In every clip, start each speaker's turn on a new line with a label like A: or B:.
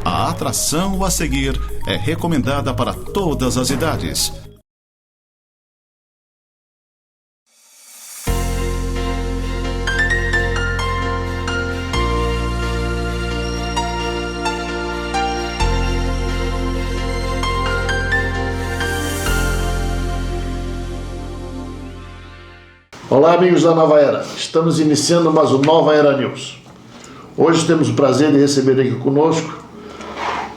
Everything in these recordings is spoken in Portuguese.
A: A atração a seguir é recomendada para todas as idades.
B: Olá, amigos da Nova Era. Estamos iniciando mais um Nova Era News. Hoje temos o prazer de receber aqui conosco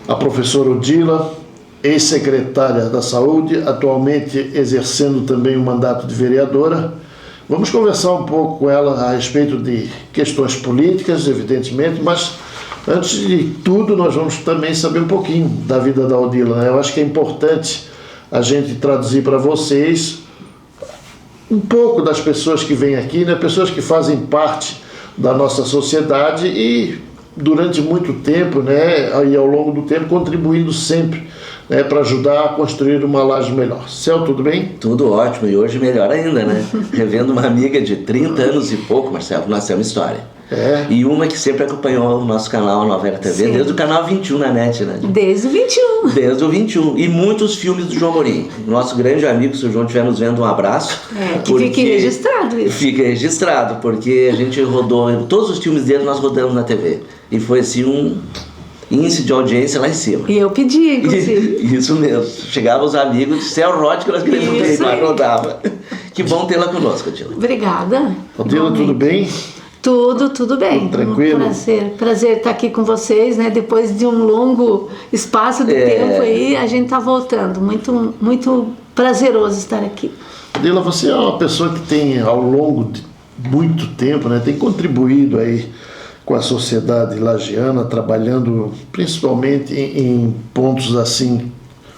B: a professora Odila, ex-secretária da Saúde, atualmente exercendo também o mandato de vereadora. Vamos conversar um pouco com ela a respeito de questões políticas, evidentemente, mas antes de tudo nós vamos também saber um pouquinho da vida da Odila, né? Eu acho que é importante a gente traduzir para vocês um pouco das pessoas que vêm aqui, né? Pessoas que fazem parte da nossa sociedade e durante muito tempo, né? E ao longo do tempo contribuindo sempre, né? Para ajudar a construir uma laje melhor. Céu, tudo bem?
C: Tudo ótimo, e hoje melhor ainda, né? Revendo uma amiga de 30 anos e pouco, Marcelo, nós temos história. E uma que sempre acompanhou o nosso canal Nova Era TV, sim, desde o canal 21 na net, né?
D: Desde o 21.
C: Desde o 21. E muitos filmes do João Amorim. Nosso grande amigo, se o João estiver nos vendo, um abraço.
D: Que fique registrado isso.
C: Fica registrado, porque a gente rodou, todos os filmes dele nós rodamos na TV. E foi assim um índice de audiência lá em cima.
D: E eu pedi, inclusive.
C: Isso mesmo. Chegava os amigos de Céu Rod que nós queríamos ter, mas rodava. Que bom tê-la conosco, Odila.
D: Obrigada.
B: Odila, tudo bem?
D: Tudo bem.
B: Tudo tranquilo?
D: Prazer estar aqui com vocês, né? Depois de um longo espaço de tempo aí, a gente tá voltando. Muito prazeroso estar aqui.
B: Odila, você é uma pessoa que tem, ao longo de muito tempo, né, tem contribuído aí com a sociedade lagiana, trabalhando principalmente em pontos assim,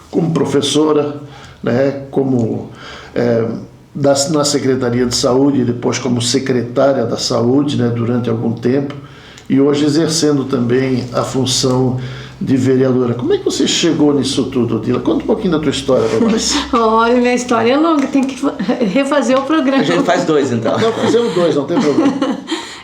B: como professora, né, como na Secretaria de Saúde e depois como secretária da Saúde, né, durante algum tempo, e hoje exercendo também a função de vereadora. Como é que você chegou nisso tudo, Odila? Conta um pouquinho da tua história para nós.
D: Olha, minha história é longa, tem que refazer o programa.
C: A gente faz dois, então.
B: Não, fizemos dois, não tem problema.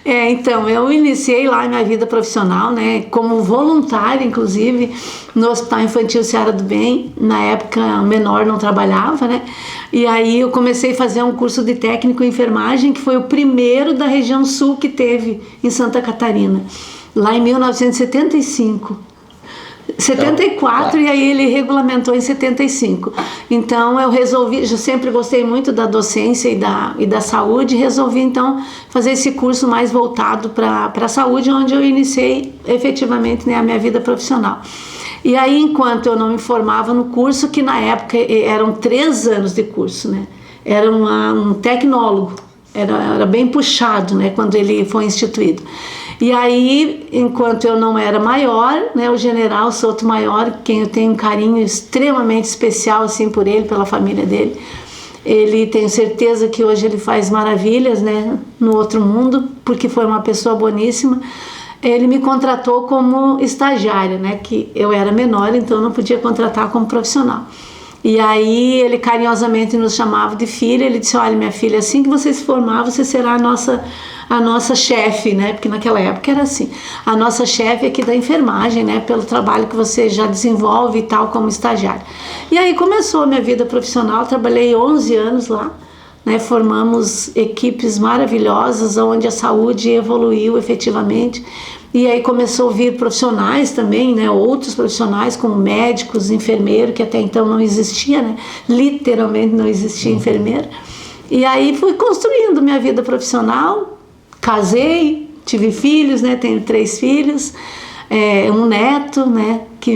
D: Então, eu iniciei lá minha vida profissional, né, como voluntária, inclusive, no Hospital Infantil Seara do Bem. Na época, menor não trabalhava, né, e aí eu comecei a fazer um curso de técnico em enfermagem, que foi o primeiro da região sul que teve em Santa Catarina, lá em 1975. 74, e aí ele regulamentou em 75. Então eu resolvi, eu sempre gostei muito da docência e da saúde, resolvi então fazer esse curso mais voltado para a saúde, onde eu iniciei efetivamente, né, a minha vida profissional. E aí, enquanto eu não me formava no curso, que na época eram 3 anos de curso, né, era um tecnólogo, era bem puxado, né, quando ele foi instituído. E aí, enquanto eu não era maior, né, o general Souto Maior, quem eu tenho um carinho extremamente especial assim por ele, pela família dele, ele, tenho certeza que hoje ele faz maravilhas, né, no outro mundo, porque foi uma pessoa boníssima. Ele me contratou como estagiária, né, que eu era menor, então eu não podia contratar como profissional. E aí ele carinhosamente nos chamava de filha. Ele disse: olha, minha filha, assim que você se formar, você será a nossa chefe, né? Porque naquela época era assim, a nossa chefe aqui da enfermagem, né? Pelo trabalho que você já desenvolve e tal como estagiária. E aí começou a minha vida profissional. Trabalhei 11 anos lá, né? Formamos equipes maravilhosas, onde a saúde evoluiu efetivamente. E aí começou a vir profissionais também, né, outros profissionais como médicos, enfermeiro, que até então não existia, né, literalmente não existia enfermeiro. E aí fui construindo minha vida profissional, casei, tive filhos, né, tenho 3 filhos, um neto, né, que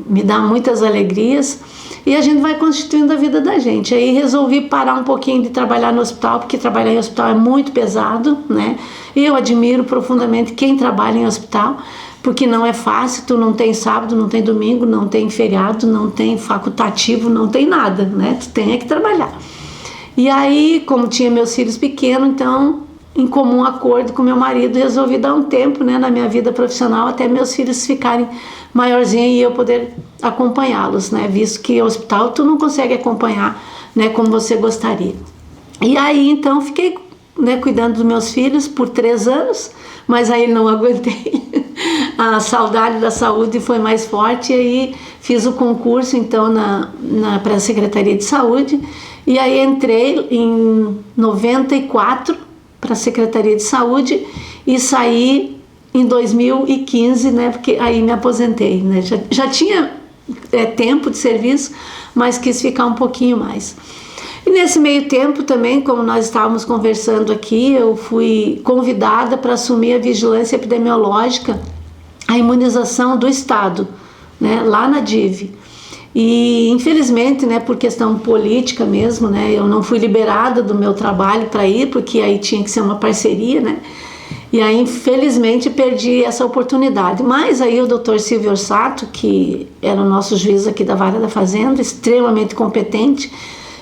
D: me dá muitas alegrias. E a gente vai constituindo a vida da gente. Aí resolvi parar um pouquinho de trabalhar no hospital, porque trabalhar em hospital é muito pesado, né? E eu admiro profundamente quem trabalha em hospital, porque não é fácil. Tu não tem sábado, não tem domingo, não tem feriado, não tem facultativo, não tem nada, né? Tu tem que trabalhar. E aí, como tinha meus filhos pequenos, então, em comum acordo com meu marido, resolvi dar um tempo, né, na minha vida profissional até meus filhos ficarem maiorzinhos e eu poder acompanhá-los, né, visto que o hospital tu não consegue acompanhar, né, como você gostaria. E aí, então, fiquei, né, cuidando dos meus filhos por 3 anos, mas aí não aguentei. a saudade da saúde foi mais forte, e aí fiz o concurso então para a Secretaria de Saúde, e aí entrei em 94 para a Secretaria de Saúde e saí em 2015, né, porque aí me aposentei, né, já tinha tempo de serviço, mas quis ficar um pouquinho mais. E nesse meio tempo também, como nós estávamos conversando aqui, eu fui convidada para assumir a vigilância epidemiológica, a imunização do Estado, né, lá na DIV. E infelizmente, né, por questão política mesmo, né, eu não fui liberada do meu trabalho para ir, porque aí tinha que ser uma parceria, né? E aí, infelizmente, perdi essa oportunidade. Mas aí o Dr. Silvio Orsato, que era o nosso juiz aqui da Vara da Fazenda, extremamente competente,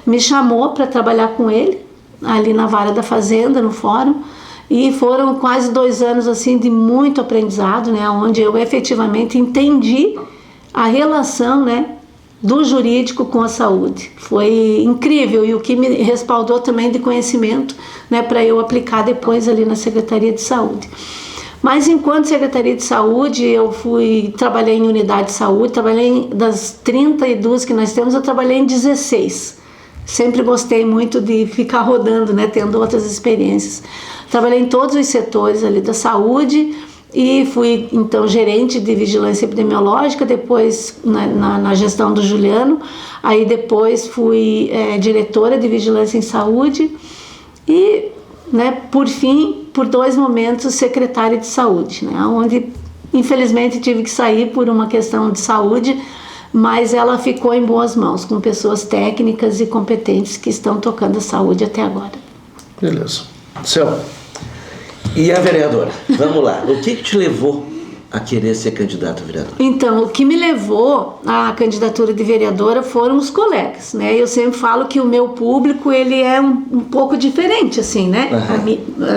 D: me chamou para trabalhar com ele, ali na Vara da Fazenda, no fórum, e foram quase 2 anos assim, de muito aprendizado, né, onde eu efetivamente entendi a relação, né, do jurídico com a saúde. Foi incrível, e o que me respaldou também de conhecimento, né, para eu aplicar depois ali na Secretaria de Saúde. Mas enquanto Secretaria de Saúde, eu trabalhei em unidade de saúde, das 32 que nós temos, eu trabalhei em 16. Sempre gostei muito de ficar rodando, né, tendo outras experiências. Trabalhei em todos os setores ali da saúde e fui, então, gerente de vigilância epidemiológica, depois na gestão do Juliano, aí depois fui diretora de vigilância em saúde e, né, por fim, por 2 momentos, secretária de saúde, né, onde, infelizmente, tive que sair por uma questão de saúde, mas ela ficou em boas mãos, com pessoas técnicas e competentes que estão tocando a saúde até agora.
B: Beleza. Céu.
C: E a vereadora? Vamos lá. O que te levou a querer ser candidato a vereador?
D: Então, o que me levou à candidatura de vereadora foram os colegas, né? Eu sempre falo que o meu público, ele é um pouco diferente, assim, né?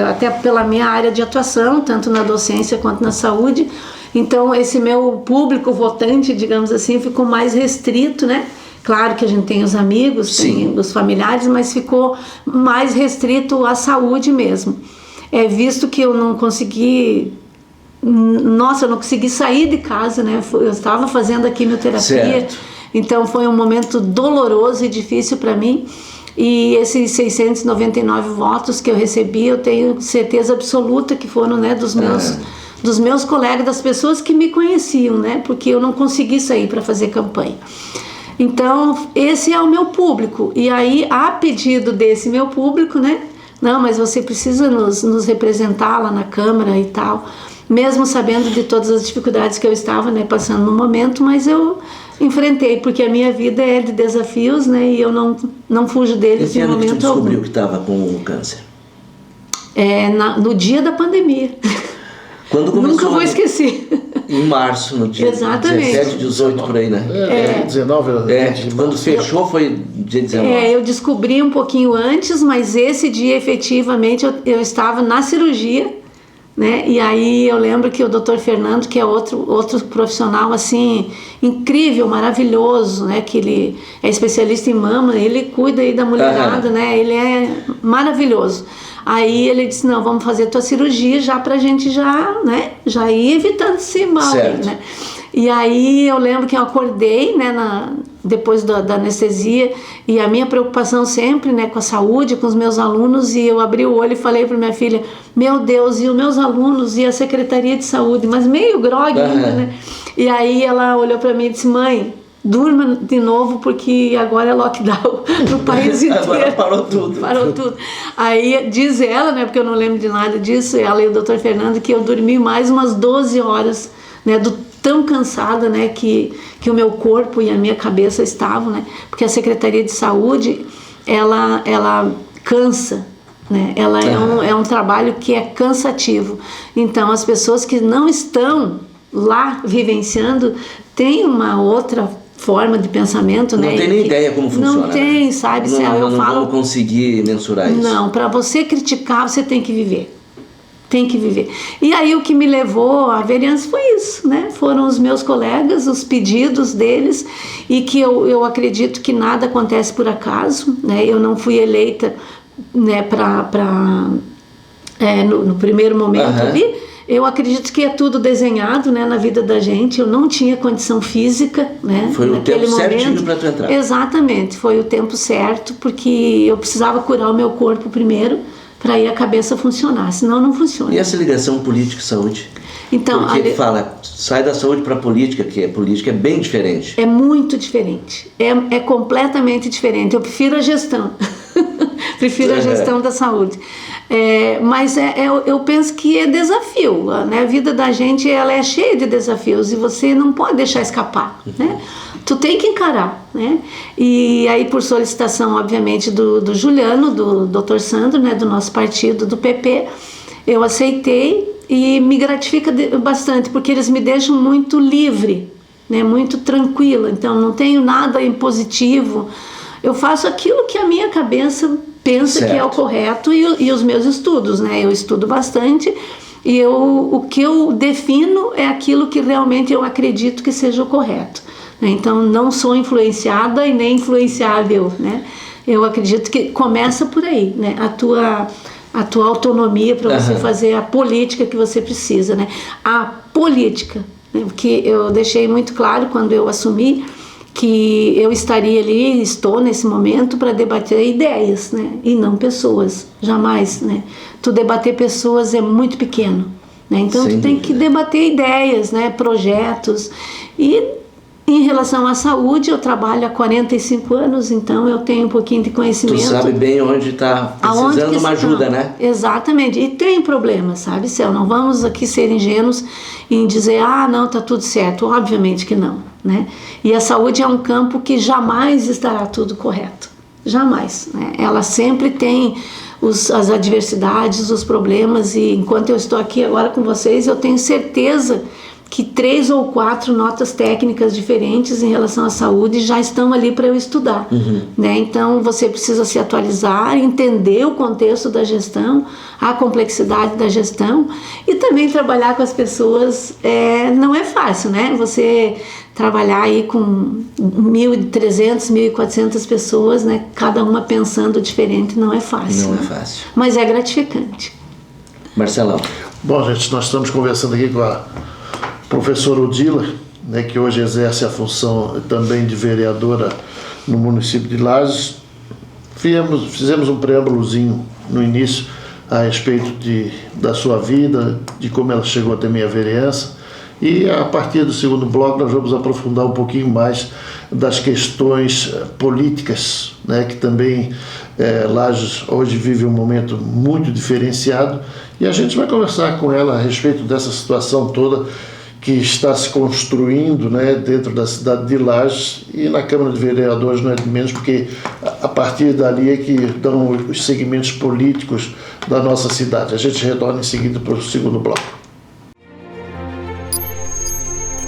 D: Até pela minha área de atuação, tanto na docência quanto na saúde. Então, esse meu público votante, digamos assim, ficou mais restrito, né? Claro que a gente tem os amigos, tem os familiares, mas ficou mais restrito à saúde mesmo. Visto que eu não consegui... Nossa, eu não consegui sair de casa, né? Eu estava fazendo a quimioterapia, certo. Então foi um momento doloroso e difícil para mim. E esses 699 votos que eu recebi, eu tenho certeza absoluta que foram, né, dos meus colegas, das pessoas que me conheciam, né? Porque eu não consegui sair para fazer campanha. Então, esse é o meu público. E aí, a pedido desse meu público, né? Não, mas você precisa nos representar lá na Câmara e tal. Mesmo sabendo de todas as dificuldades que eu estava, né, passando no momento, mas eu enfrentei, porque a minha vida é de desafios, né? E eu não fujo deles de momento algum. E que ano que tu descobriu
C: que estava com o câncer?
D: No dia da pandemia.
C: Quando começou?
D: Nunca vou esquecer.
C: Em março, no dia 17, 18, por aí, né?
B: 19.
C: Quando fechou foi dia 19.
D: Eu descobri um pouquinho antes, mas esse dia, efetivamente, eu estava na cirurgia, né? E aí eu lembro que o Dr. Fernando, que é outro profissional, assim, incrível, maravilhoso, né? Que ele é especialista em mama, ele cuida aí da mulherada, né? Ele é maravilhoso. Aí ele disse, não, vamos fazer a tua cirurgia já pra gente já ir evitando esse mal, né? E aí eu lembro que eu acordei, né, depois da anestesia, e a minha preocupação sempre, né, com a saúde, com os meus alunos, e eu abri o olho e falei para minha filha, meu Deus, e os meus alunos, e a Secretaria de Saúde, mas meio grogue ainda, né? E aí ela olhou para mim e disse, mãe, durma de novo porque agora é lockdown no país inteiro.
C: Agora parou tudo.
D: Parou tudo. Aí diz ela, né, porque eu não lembro de nada disso, ela e o Dr. Fernando, que eu dormi mais umas 12 horas, né, tão cansada, né, que o meu corpo e a minha cabeça estavam, né, porque a Secretaria de Saúde, ela cansa, né, ela é um trabalho que é cansativo. Então, as pessoas que não estão lá vivenciando têm uma outra forma de pensamento,
C: não
D: né?
C: Não tem nem ideia como funciona.
D: Não tem,
C: né?
D: sabe?
C: Não vou conseguir mensurar isso.
D: Não, para você criticar, você tem que viver. Tem que viver. E aí o que me levou à vereança foi isso, né? Foram os meus colegas, os pedidos deles, e que eu acredito que nada acontece por acaso, né? Eu não fui eleita, né, no primeiro momento ali. Eu acredito que é tudo desenhado, né, na vida da gente. Eu não tinha condição física, né?
C: Foi o tempo certinho para tu entrar.
D: Exatamente, foi o tempo certo, porque eu precisava curar o meu corpo primeiro, para aí a cabeça funcionar, senão não funciona.
C: E essa ligação política e saúde?
D: Então,
C: porque fala, sai da saúde para a política, que a política é bem diferente.
D: É muito diferente, é completamente diferente. Eu prefiro a gestão, prefiro a gestão da saúde. Mas eu penso que é desafio, né? A vida da gente, ela é cheia de desafios e você não pode deixar escapar, né? Tu tem que encarar, né? E aí, por solicitação, obviamente, do Juliano, do Dr. Sandro, né? Do nosso partido, do PP, eu aceitei e me gratifica bastante, porque eles me deixam muito livre, né? Muito tranquila. Então, não tenho nada impositivo. Eu faço aquilo que a minha cabeça pensa que é o correto e os meus estudos, né? Eu estudo bastante e o que eu defino é aquilo que realmente eu acredito que seja o correto, né? Então, não sou influenciada e nem influenciável, né? Eu acredito que começa por aí, né? A tua autonomia para você fazer a política que você precisa, né? A política, né? Porque eu deixei muito claro quando eu assumi que eu estaria ali, estou nesse momento para debater ideias, né? E não pessoas, jamais, né? Tu debater pessoas é muito pequeno, né? Então tu tem que debater ideias, né? Projetos. E em relação à saúde, eu trabalho há 45 anos, então eu tenho um pouquinho de conhecimento.
C: Tu sabe bem onde está precisando de uma ajuda, né?
D: Exatamente, e tem problemas, sabe, Céu? Não vamos aqui ser ingênuos em dizer, não, tá tudo certo. Obviamente que não, né? E a saúde é um campo que jamais estará tudo correto, jamais, né? Ela sempre tem as adversidades, os problemas, e enquanto eu estou aqui agora com vocês, eu tenho certeza que 3 ou 4 notas técnicas diferentes em relação à saúde já estão ali para eu estudar, né? Então você precisa se atualizar, entender o contexto da gestão, a complexidade da gestão e também trabalhar com as pessoas. Não é fácil, né? Você trabalhar aí com 1.300, 1.400 pessoas, né? Cada uma pensando diferente, não é fácil.
C: Não
D: né?
C: é fácil.
D: Mas é gratificante.
C: Marcelão.
B: Bom, gente, nós estamos conversando aqui com a professora Odila, né, que hoje exerce a função também de vereadora no município de Lages. Fizemos um preâmbulozinho no início a respeito da sua vida, de como ela chegou até minha vereança, e a partir do segundo bloco nós vamos aprofundar um pouquinho mais das questões políticas, né, que também Lages hoje vive um momento muito diferenciado, e a gente vai conversar com ela a respeito dessa situação toda que está se construindo, né, dentro da cidade de Lages, e na Câmara de Vereadores não é de menos, porque a partir dali é que dão os segmentos políticos da nossa cidade. A gente retorna em seguida para o segundo bloco.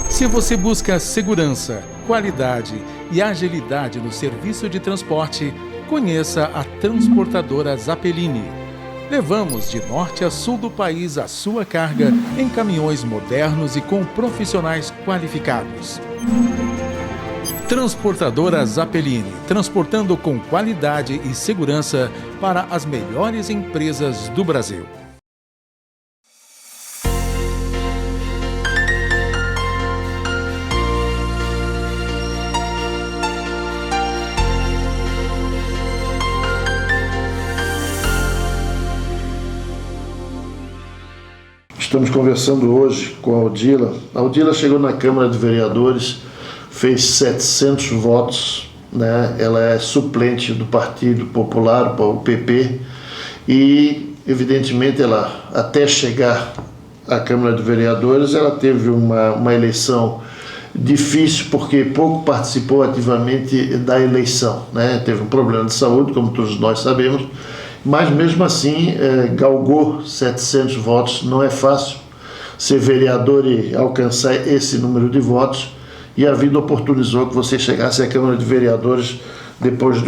E: Se você busca segurança, qualidade e agilidade no serviço de transporte, conheça a transportadora Zappellini. Levamos de norte a sul do país a sua carga em caminhões modernos e com profissionais qualificados. Transportadora Zappellini, transportando com qualidade e segurança para as melhores empresas do Brasil.
B: Estamos conversando hoje com a Odila. A Odila chegou na Câmara de Vereadores, fez 700 votos, né? Ela é suplente do Partido Popular, o PP, e evidentemente ela, até chegar à Câmara de Vereadores, ela teve uma eleição difícil, porque pouco participou ativamente da eleição, né? Teve um problema de saúde, como todos nós sabemos, mas mesmo assim galgou 700 votos. Não é fácil ser vereador e alcançar esse número de votos, e a vida oportunizou que você chegasse à Câmara de Vereadores depois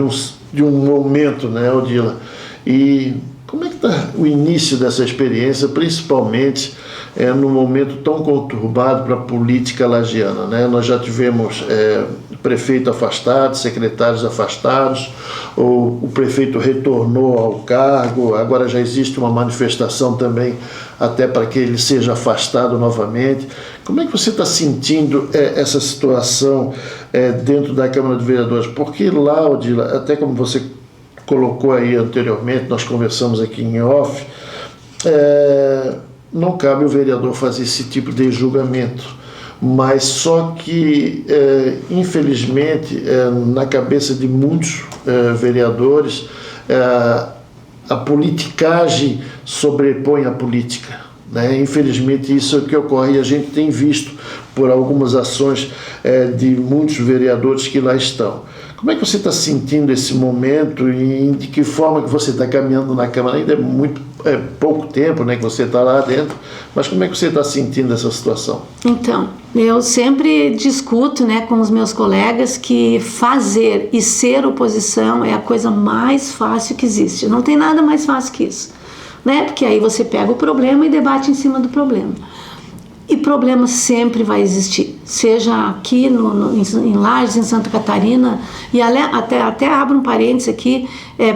B: de um momento, né, Odila? E como é que está o início dessa experiência, principalmente num momento tão conturbado para a política lagiana, né? Nós já tivemos prefeito afastado, secretários afastados, o prefeito retornou ao cargo, agora já existe uma manifestação também até para que ele seja afastado novamente. Como é que você está sentindo essa situação dentro da Câmara de Vereadores? Porque lá, Odila, até como você colocou aí anteriormente, nós conversamos aqui em off, não cabe o vereador fazer esse tipo de julgamento, mas só que, infelizmente, na cabeça de muitos vereadores, a politicagem sobrepõe a política, né? Infelizmente, isso é o que ocorre e a gente tem visto por algumas ações de muitos vereadores que lá estão. Como é que você está sentindo esse momento e de que forma que você está caminhando na Câmara? Ainda é pouco tempo, né, que você está lá dentro, mas como é que você está sentindo essa situação?
D: Então, eu sempre discuto, né, com os meus colegas que fazer e ser oposição é a coisa mais fácil que existe. Não tem nada mais fácil que isso, né? Porque aí você pega o problema e debate em cima do problema. E problema sempre vai existir, seja aqui em Lages, em Santa Catarina, e até abro um parênteses aqui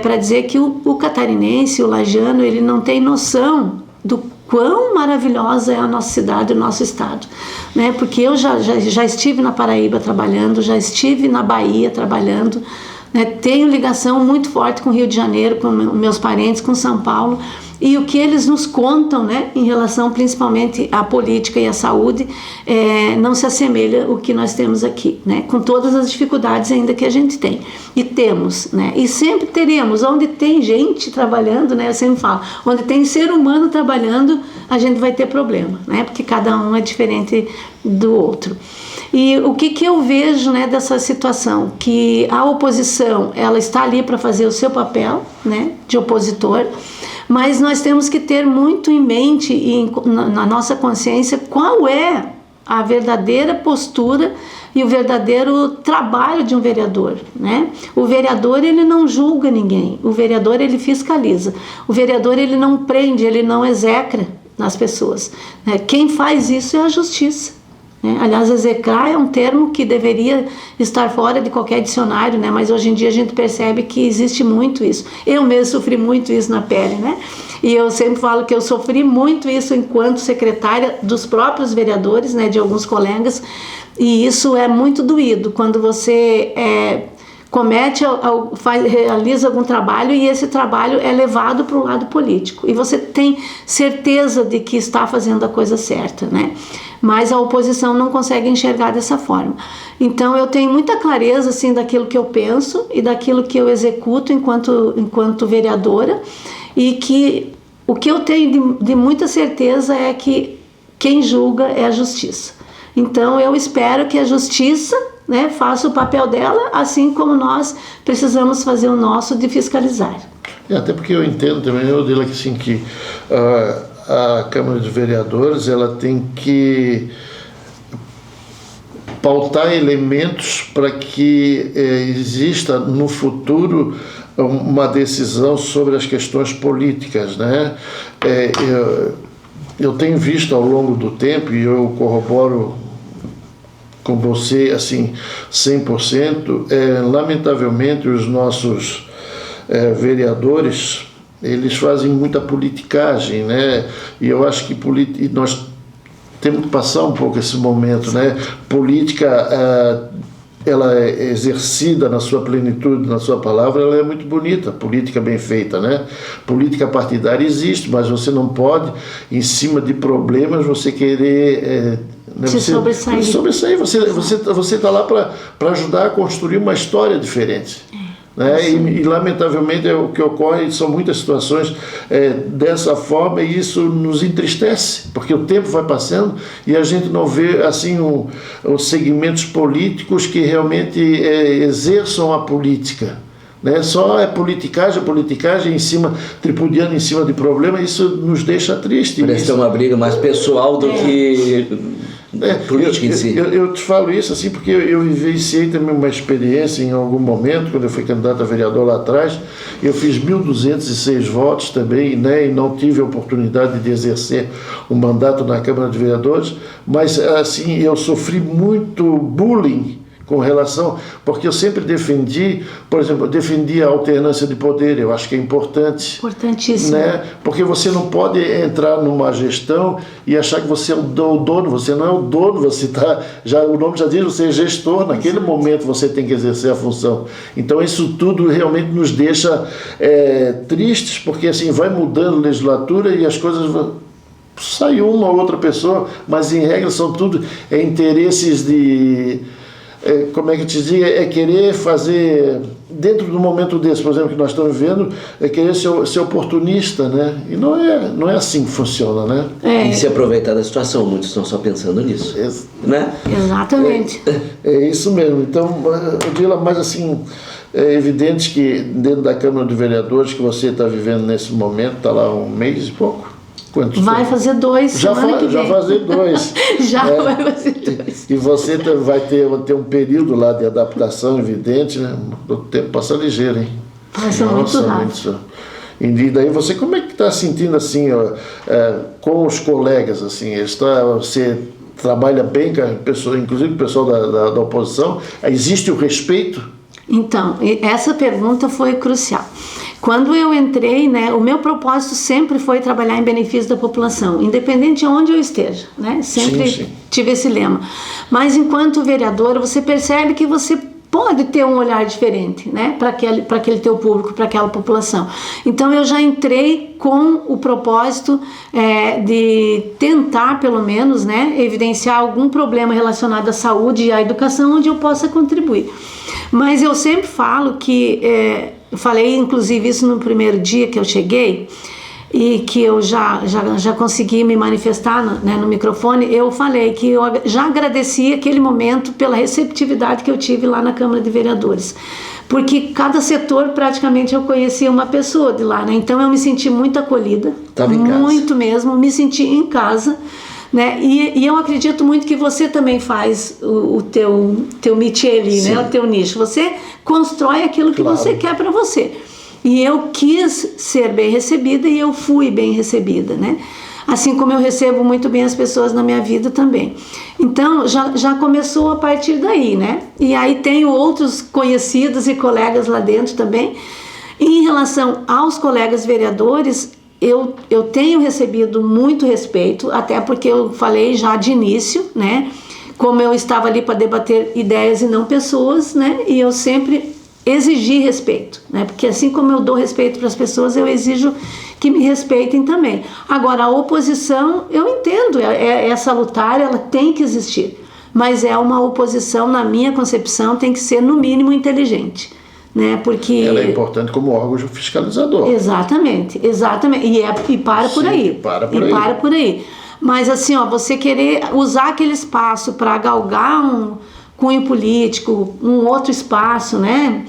D: para dizer que o catarinense, o lagiano, ele não tem noção do quão maravilhosa é a nossa cidade, o nosso estado, né? Porque eu já estive na Paraíba trabalhando, já estive na Bahia trabalhando, né? Tenho ligação muito forte com o Rio de Janeiro, com meus parentes, com São Paulo. E o que eles nos contam, né, em relação principalmente à política e à saúde, não se assemelha ao que nós temos aqui, né, com todas as dificuldades ainda que a gente tem. E temos, né, e sempre teremos. Onde tem gente trabalhando, né, eu sempre falo, onde tem ser humano trabalhando, a gente vai ter problema, né, porque cada um é diferente do outro. E o que eu vejo, né, dessa situação? Que a oposição, ela está ali para fazer o seu papel, né, de opositor, mas nós temos que ter muito em mente e na nossa consciência qual é a verdadeira postura e o verdadeiro trabalho de um vereador, né? O vereador, ele não julga ninguém, o vereador, ele fiscaliza, o vereador, ele não prende, ele não execra nas pessoas, né? Quem faz isso é a justiça. Aliás, execrar é um termo que deveria estar fora de qualquer dicionário, né? Mas hoje em dia a gente percebe que existe muito isso. Eu mesmo sofri muito isso na pele, né? E eu sempre falo que eu sofri muito isso enquanto secretária dos próprios vereadores, né? De alguns colegas, e isso é muito doído quando você realiza algum trabalho e esse trabalho é levado para o lado político e você tem certeza de que está fazendo a coisa certa, né? Mas a oposição não consegue enxergar dessa forma. Então eu tenho muita clareza assim daquilo que eu penso e daquilo que eu executo enquanto vereadora, e que o que eu tenho de muita certeza é que quem julga é a justiça. Então eu espero que a justiça, né, faça o papel dela, assim como nós precisamos fazer o nosso de fiscalizar.
B: Até porque eu entendo também, Odila, que assim, que a Câmara de Vereadores, ela tem que pautar elementos para que exista no futuro uma decisão sobre as questões políticas, né? Eu tenho visto ao longo do tempo, e eu corroboro com você, assim, 100%, lamentavelmente os nossos vereadores, eles fazem muita politicagem, né? E eu acho que nós temos que passar um pouco esse momento, né? Política, ela é exercida na sua plenitude, na sua palavra, ela é muito bonita, política bem feita, né? Política partidária existe, mas você não pode, em cima de problemas, você querer... sobressair. Você está lá para ajudar a construir uma história diferente. Né? E lamentavelmente o que ocorre são muitas situações dessa forma, e isso nos entristece, porque o tempo vai passando e a gente não vê assim os segmentos políticos que realmente exerçam a política. Né? Só é politicagem em cima, tripudiando em cima de problema, isso nos deixa triste.
C: Parece que é uma briga mais pessoal do que política em si.
B: Eu te falo isso assim porque eu vivenciei também uma experiência em algum momento, quando eu fui candidato a vereador lá atrás. Eu fiz 1.206 votos também, né, e não tive a oportunidade de exercer um mandato na Câmara de Vereadores, mas assim, eu sofri muito bullying com relação... Porque eu sempre defendi, por exemplo, eu defendi a alternância de poder, eu acho que é importante.
D: Importantíssimo.
B: Né? Porque você não pode entrar numa gestão e achar que você é o dono, você não é o dono, você tá, o nome já diz, você é gestor, naquele momento você tem que exercer a função. Então isso tudo realmente nos deixa tristes, porque assim, vai mudando a legislatura e as coisas... Saiu uma ou outra pessoa, mas em regra são tudo interesses de... como é que eu te digo? É querer fazer, dentro do momento desse, por exemplo, que nós estamos vivendo, é querer ser oportunista, né? E não é assim que funciona, né?
C: E se aproveitar da situação, muitos estão só pensando nisso. Né?
D: Exatamente.
B: É isso mesmo. Então, Odila, mas assim, é evidente que dentro da Câmara de Vereadores que você está vivendo nesse momento, está lá um mês e pouco.
D: Vai fazer 2 semana que vem.
B: Já fazer 2.
D: Vai fazer 2.
B: E você vai ter um período lá de adaptação, evidente, né? O tempo passa ligeiro, hein?
D: Passa muito rápido.
B: E daí você, como é que está sentindo assim, com os colegas, assim? Você trabalha bem com a pessoa, inclusive com o pessoal da oposição? Existe o respeito?
D: Então, essa pergunta foi crucial. Quando eu entrei, né, o meu propósito sempre foi trabalhar em benefício da população, independente de onde eu esteja, né? Sempre tive esse lema. Mas enquanto vereadora, você percebe que você pode ter um olhar diferente, né, para aquele teu público, para aquela população. Então eu já entrei com o propósito de tentar, pelo menos, né, evidenciar algum problema relacionado à saúde e à educação onde eu possa contribuir. Mas eu sempre falo que eu falei inclusive isso no primeiro dia que eu cheguei e que eu já consegui me manifestar no microfone. Eu falei que eu já agradeci aquele momento pela receptividade que eu tive lá na Câmara de Vereadores, porque cada setor praticamente eu conhecia uma pessoa de lá, né? Então eu me senti muito acolhida, muito mesmo, me senti em casa, né? E eu acredito muito que você também faz o teu métier ali, né? O teu nicho. Você constrói aquilo que você quer para você. E eu quis ser bem recebida e eu fui bem recebida, né? Assim como eu recebo muito bem as pessoas na minha vida também. Então, já começou a partir daí, né? E aí tenho outros conhecidos e colegas lá dentro também. E em relação aos colegas vereadores, eu tenho recebido muito respeito, até porque eu falei já de início, né? Como eu estava ali para debater ideias e não pessoas, né? E eu sempre exigi respeito, né? Porque assim como eu dou respeito para as pessoas, eu exijo que me respeitem também. Agora, a oposição, eu entendo, é salutar, ela tem que existir, mas é uma oposição, na minha concepção, tem que ser no mínimo inteligente, né? Porque
B: ela é importante como órgão fiscalizador.
D: Exatamente. E para por aí. Para por aí. Mas assim, você querer usar aquele espaço para galgar um cunho político, um outro espaço, né?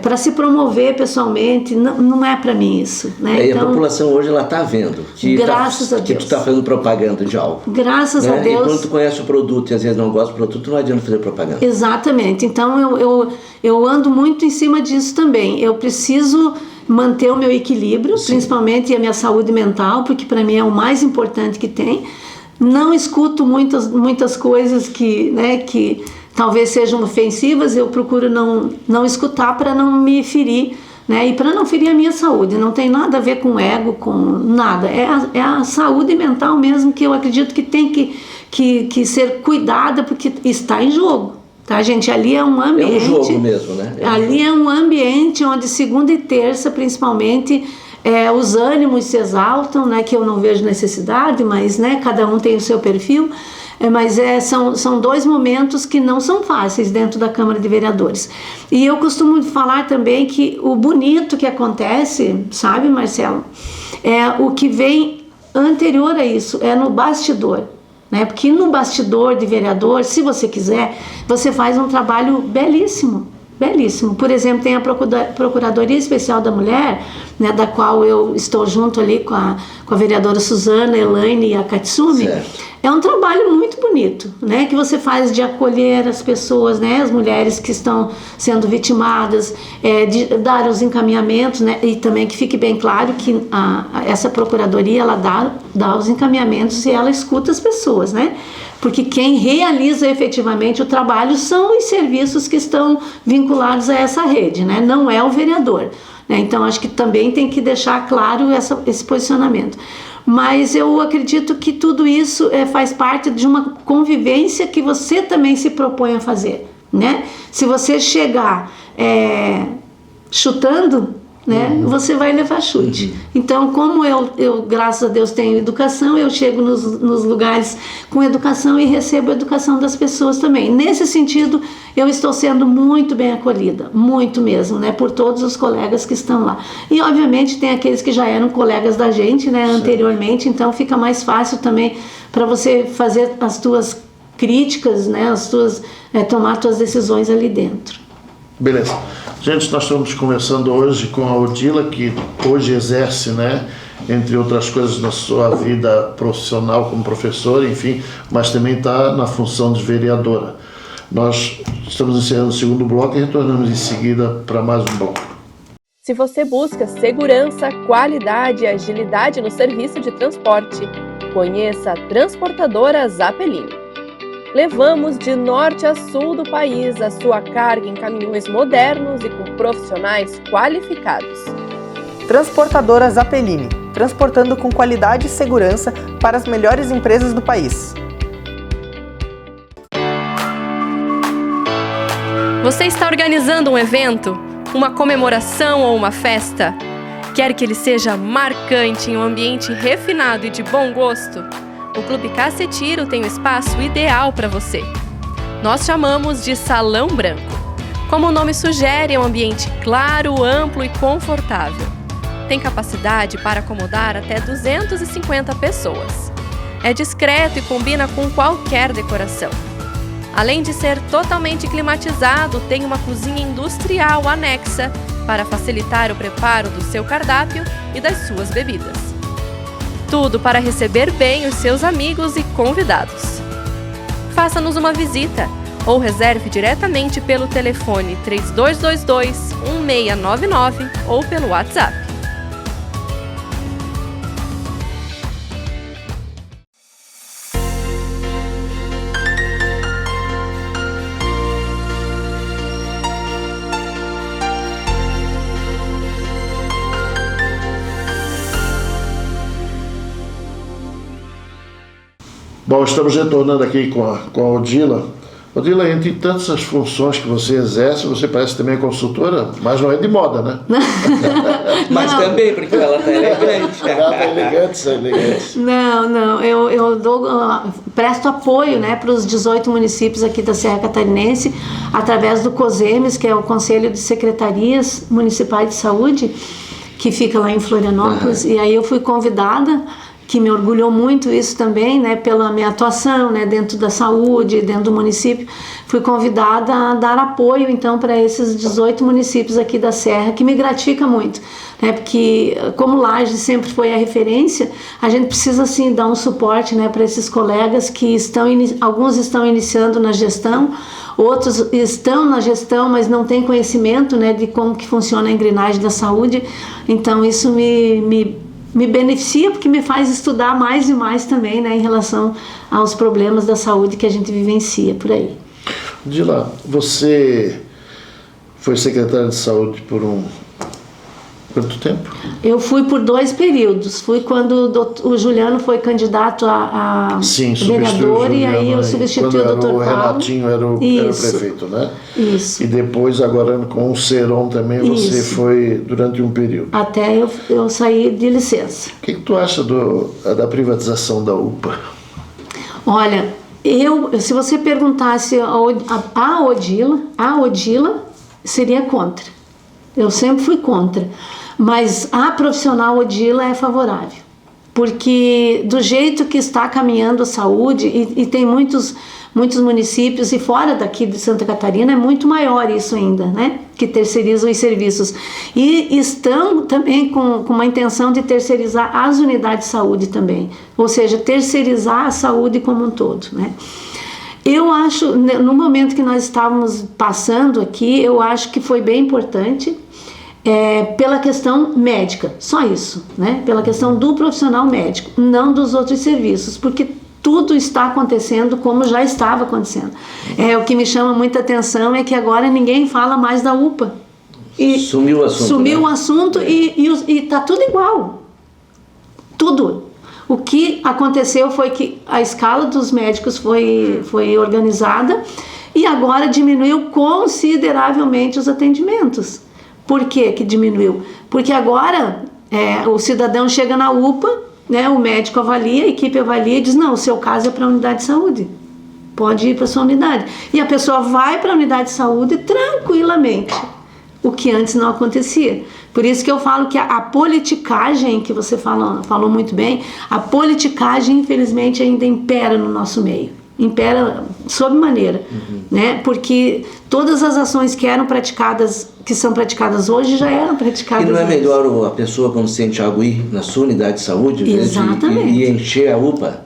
D: Para se promover pessoalmente, não é para mim isso, né?
C: Então, a população hoje ela está vendo que tu está fazendo propaganda de algo.
D: Graças a Deus.
C: E quando tu conhece o produto e às vezes não gosta do produto, não adianta fazer propaganda.
D: Exatamente. Então eu ando muito em cima disso também. Eu preciso manter o meu equilíbrio, principalmente a minha saúde mental, porque para mim é o mais importante que tem. Não escuto muitas coisas que talvez sejam ofensivas, eu procuro não escutar para não me ferir, né? E para não ferir a minha saúde. Não tem nada a ver com ego, com nada. É a saúde mental mesmo que eu acredito que tem que ser cuidada, porque está em jogo. Tá, gente? Ali é um ambiente...
C: É um jogo mesmo, né?
D: Ali é um ambiente onde segunda e terça, principalmente... os ânimos se exaltam, né, que eu não vejo necessidade, mas, né, cada um tem o seu perfil, mas são 2 momentos que não são fáceis dentro da Câmara de Vereadores. E eu costumo falar também que o bonito que acontece, sabe, Marcelo, é o que vem anterior a isso, é no bastidor, né, porque no bastidor de vereador, se você quiser, você faz um trabalho belíssimo. Belíssimo. Por exemplo, tem a Procuradoria Especial da Mulher, né, da qual eu estou junto ali com a vereadora Suzana, Elaine e a Katsumi.
C: Certo.
D: É um trabalho muito bonito, né, que você faz de acolher as pessoas, né, as mulheres que estão sendo vitimadas, de dar os encaminhamentos, né, e também que fique bem claro que essa Procuradoria ela dá os encaminhamentos e ela escuta as pessoas, né. porque quem realiza efetivamente o trabalho são os serviços que estão vinculados a essa rede, né? Não é o vereador, né? Então acho que também tem que deixar claro esse posicionamento. Mas eu acredito que tudo isso faz parte de uma convivência que você também se propõe a fazer, né? Se você chegar chutando, né, você vai levar chute. Então, como eu graças a Deus tenho educação, eu chego nos lugares com educação e recebo a educação das pessoas também. Nesse sentido, eu estou sendo muito bem acolhida, muito mesmo, né, por todos os colegas que estão lá. E obviamente tem aqueles que já eram colegas da gente, né, anteriormente, então fica mais fácil também para você fazer as tuas críticas, né, tomar tuas decisões ali dentro.
B: Beleza. Gente, nós estamos conversando hoje com a Odila, que hoje exerce, né, entre outras coisas, na sua vida profissional como professora, enfim, mas também está na função de vereadora. Nós estamos encerrando o segundo bloco e retornamos em seguida para mais um bloco.
F: Se você busca segurança, qualidade e agilidade no serviço de transporte, conheça a transportadora Zappellini. Levamos de norte a sul do país a sua carga em caminhões modernos e com profissionais qualificados.
G: Transportadora Zappellini, transportando com qualidade e segurança para as melhores empresas do país.
F: Você está organizando um evento, uma comemoração ou uma festa? Quer que ele seja marcante em um ambiente refinado e de bom gosto? O Clube Cacetiro tem o espaço ideal para você. Nós chamamos de Salão Branco. Como o nome sugere, é um ambiente claro, amplo e confortável. Tem capacidade para acomodar até 250 pessoas. É discreto e combina com qualquer decoração. Além de ser totalmente climatizado, tem uma cozinha industrial anexa para facilitar o preparo do seu cardápio e das suas bebidas. Tudo para receber bem os seus amigos e convidados. Faça-nos uma visita ou reserve diretamente pelo telefone 3222-1699 ou pelo WhatsApp.
B: Bom, estamos retornando aqui com a Odila. Odila, entre tantas as funções que você exerce, você parece também consultora, mas não é de moda, né?
C: Mas também, porque ela está elegante.
B: Ela está elegante.
D: Não, eu presto apoio, né, para os 18 municípios aqui da Serra Catarinense, através do COSEMES, que é o Conselho de Secretarias Municipais de Saúde, que fica lá em Florianópolis, e aí eu fui convidada, que me orgulhou muito isso também, né, pela minha atuação, né, dentro da saúde, dentro do município, fui convidada a dar apoio, então, para esses 18 municípios aqui da Serra, que me gratifica muito, né, porque como Lages sempre foi a referência, a gente precisa, assim, dar um suporte, né, para esses colegas que alguns estão iniciando na gestão, outros estão na gestão, mas não têm conhecimento, né, de como que funciona a engrenagem da saúde, então isso me beneficia porque me faz estudar mais e mais também, né, em relação aos problemas da saúde que a gente vivencia por aí.
B: Odila, você foi secretária de saúde por quanto tempo? Eu
D: fui por 2 períodos. Fui quando o Juliano foi candidato a vereador e aí eu substituí o Dr. Paulo.
B: O Renatinho era o prefeito, né?
D: Isso.
B: E depois, agora com o Seron também, você foi durante um período.
D: Até eu saí de licença.
B: O que tu acha da privatização da UPA?
D: Olha, se você perguntasse a Odila seria contra. Eu sempre fui contra. Mas a profissional Odila é favorável, porque do jeito que está caminhando a saúde, e tem muitos municípios, e fora daqui de Santa Catarina é muito maior isso ainda, né, que terceirizam os serviços, e estão também com uma intenção de terceirizar as unidades de saúde também, ou seja, terceirizar a saúde como um todo, né. Eu acho, no momento que nós estávamos passando aqui, eu acho que foi bem importante, pela questão médica, só isso, né? Pela questão do profissional médico, não dos outros serviços, porque tudo está acontecendo como já estava acontecendo. O que me chama muita atenção é que agora ninguém fala mais da UPA.
C: Sumiu o assunto.
D: Sumiu o assunto e tá tudo igual. Tudo. O que aconteceu foi que a escala dos médicos foi organizada e agora diminuiu consideravelmente os atendimentos. Por que diminuiu? Porque agora o cidadão chega na UPA, né, o médico avalia, a equipe avalia e diz, não, o seu caso é para a unidade de saúde. Pode ir para a sua unidade. E a pessoa vai para a unidade de saúde tranquilamente. O que antes não acontecia. Por isso que eu falo que a politicagem, que você falou muito bem, a politicagem, infelizmente, ainda impera no nosso meio. Impera sob maneira, né? Porque todas as ações que são praticadas hoje já eram praticadas.
C: E não é
D: antes.
C: melhor a pessoa, quando sente algo, ir na sua unidade de saúde,
D: Exatamente.
C: E encher a UPA?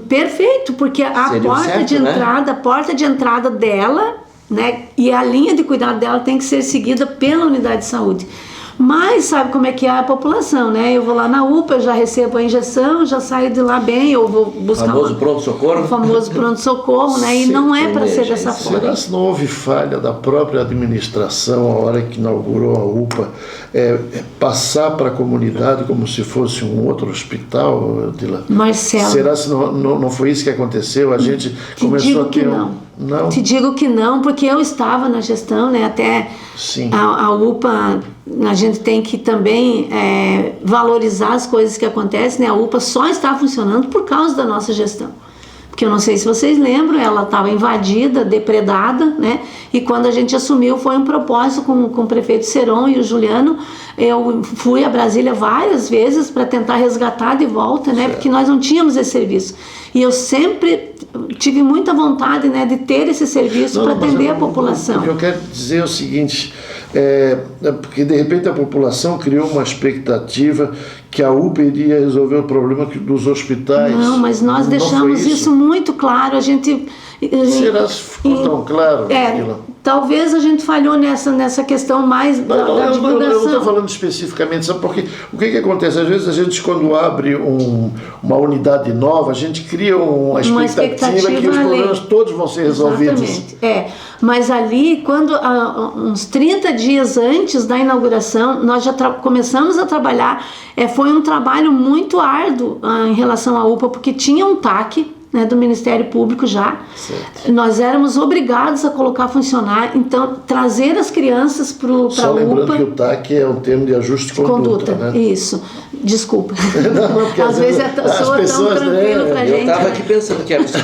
D: Perfeito, porque a porta de entrada dela, né, e a linha de cuidado dela tem que ser seguida pela unidade de saúde. Mas sabe como é que é a população, né? Eu vou lá na UPA, eu já recebo a injeção, já saio de lá bem, eu vou buscar...
C: O famoso pronto-socorro?
D: O famoso pronto-socorro, né? E não é para ser dessa forma.
B: Será que não houve falha da própria administração, a hora que inaugurou a UPA, passar para a comunidade como se fosse um outro hospital, Dila?
D: Marcelo...
B: Será que não foi isso que aconteceu? A gente começou a ter...
D: Não. Te digo que não, porque eu estava na gestão, né? Até a UPA, a gente tem que também valorizar as coisas que acontecem, né? A UPA só está funcionando por causa da nossa gestão. Porque eu não sei se vocês lembram, ela estava invadida, depredada, né? E quando a gente assumiu, foi um propósito com o prefeito Seron e o Juliano. Eu fui a Brasília várias vezes para tentar resgatar de volta, né? Porque nós não tínhamos esse serviço. E eu sempre tive muita vontade, né, de ter esse serviço para atender a população.
B: O que eu quero dizer é o seguinte, porque de repente a população criou uma expectativa que a UPA iria resolver o problema dos hospitais.
D: Não, mas nós deixamos isso muito claro.
B: Será que ficou tão claro?
D: Talvez a gente falhou nessa questão mais da divulgação.
B: Eu não estou falando especificamente, sabe porque o que acontece? Às vezes a gente, quando abre uma unidade nova, a gente cria uma expectativa que os problemas todos vão ser resolvidos.
D: Exatamente. Mas ali, quando uns 30 dias antes da inauguração, nós já começamos a trabalhar. Foi um trabalho muito árduo em relação à UPA, porque tinha um TAC, né, do Ministério Público já. Certo. Nós éramos obrigados a colocar a funcionar, então trazer as crianças para a UPA.
B: Só lembrando que o TAC é um termo de ajuste de conduta, né?
D: Isso, desculpa.
B: Não, porque
D: às vezes soa tão tranquilo para a gente.
C: Eu estava aqui pensando que era isso.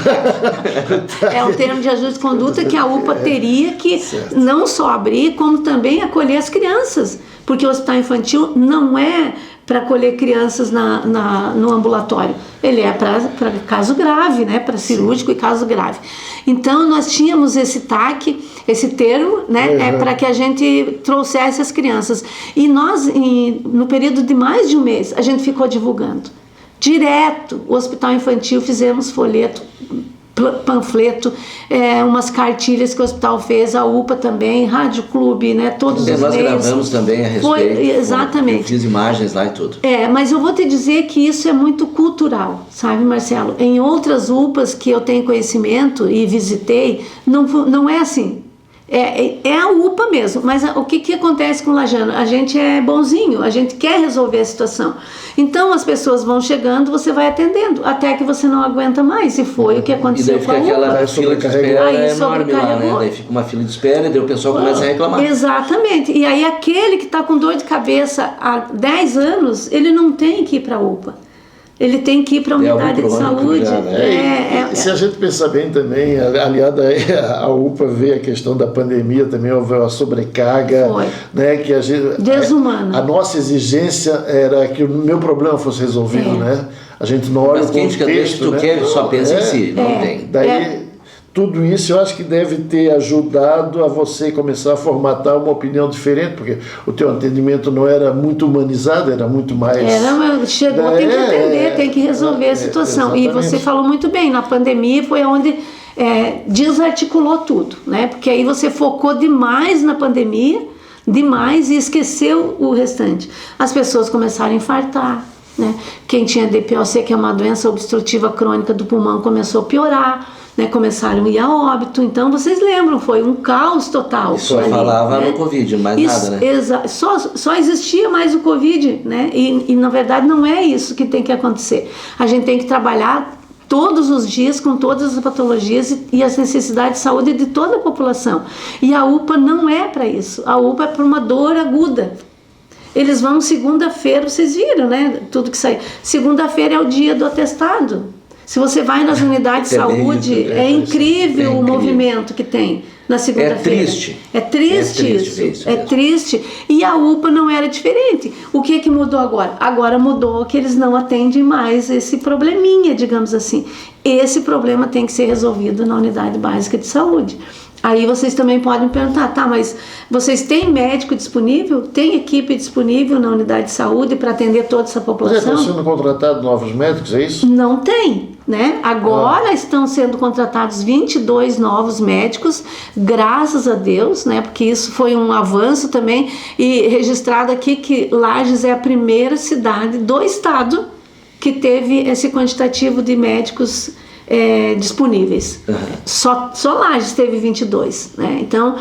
D: É um termo de ajuste de conduta que a UPA teria que não só abrir, como também acolher as crianças, porque o hospital infantil não é para acolher crianças no ambulatório. Ele é para caso grave, né? Para cirúrgico e caso grave. Então, nós tínhamos esse TAC, esse termo, né? Para que a gente trouxesse as crianças. E nós, no período de mais de um mês, a gente ficou divulgando. Direto, o hospital infantil, fizemos folheto, panfleto, umas cartilhas que o hospital fez, a UPA também, Rádio Clube, né, todos os meios.
C: Nós gravamos também a respeito.
D: Exatamente.
C: Eu fiz imagens lá e tudo.
D: Mas eu vou te dizer que isso é muito cultural, sabe, Marcelo? Em outras UPAs que eu tenho conhecimento e visitei, não é assim. É a UPA mesmo, mas o que acontece com o lajano? A gente é bonzinho, a gente quer resolver a situação. Então as pessoas vão chegando, você vai atendendo, até que você não aguenta mais, e foi o que aconteceu com a UPA.
C: E daí fica aquela fila de espera enorme lá, né? Daí fica uma fila de espera e daí o pessoal começa a reclamar.
D: Exatamente, e aí aquele que está com dor de cabeça há 10 anos, ele não tem que ir para a UPA. Ele tem que ir para a unidade de saúde.
B: Já, né? Se a gente pensar bem também, aliado a UPA vê a questão da pandemia, também houve uma sobrecarga. Né, que a gente,
D: desumana.
B: A nossa exigência era que o meu problema fosse resolvido, né? A gente não olha o contexto,
C: tu quer, só pensa em si, não tem.
B: Daí, tudo isso eu acho que deve ter ajudado a você começar a formatar uma opinião diferente, porque o teu atendimento não era muito humanizado, era muito mais...
D: Chegou, tem que atender, tem que resolver a situação. E você falou muito bem, na pandemia foi onde desarticulou tudo, né? Porque aí você focou demais na pandemia, demais, e esqueceu o restante. As pessoas começaram a infartar, né? Quem tinha DPOC, que é uma doença obstrutiva crônica do pulmão, começou a piorar, né? Começaram a ir a óbito. Então, vocês lembram, foi um caos total.
C: E só falava no Covid, mais nada, né?
D: Só existia mais o Covid, né? E, na verdade, não é isso que tem que acontecer. A gente tem que trabalhar todos os dias com todas as patologias e as necessidades de saúde de toda a população. E a UPA não é para isso. A UPA é para uma dor aguda. Eles vão segunda-feira, vocês viram, né? Tudo que saiu. Segunda-feira é o dia do atestado. Se você vai nas unidades de saúde, é incrível o movimento que tem na segunda-feira. É triste isso. É triste. E a UPA não era diferente. O que mudou agora? Agora mudou que eles não atendem mais esse probleminha, digamos assim. Esse problema tem que ser resolvido na unidade básica de saúde. Aí vocês também podem perguntar, tá, mas vocês têm médico disponível? Tem equipe disponível na unidade de saúde para atender toda essa população?
B: Estão sendo contratados novos médicos, é isso?
D: Não tem, né? Agora estão sendo contratados 22 novos médicos, graças a Deus, né? Porque isso foi um avanço também, e registrado aqui que Lages é a primeira cidade do estado que teve esse quantitativo de médicos disponíveis. Só Lages teve 22, né? Então,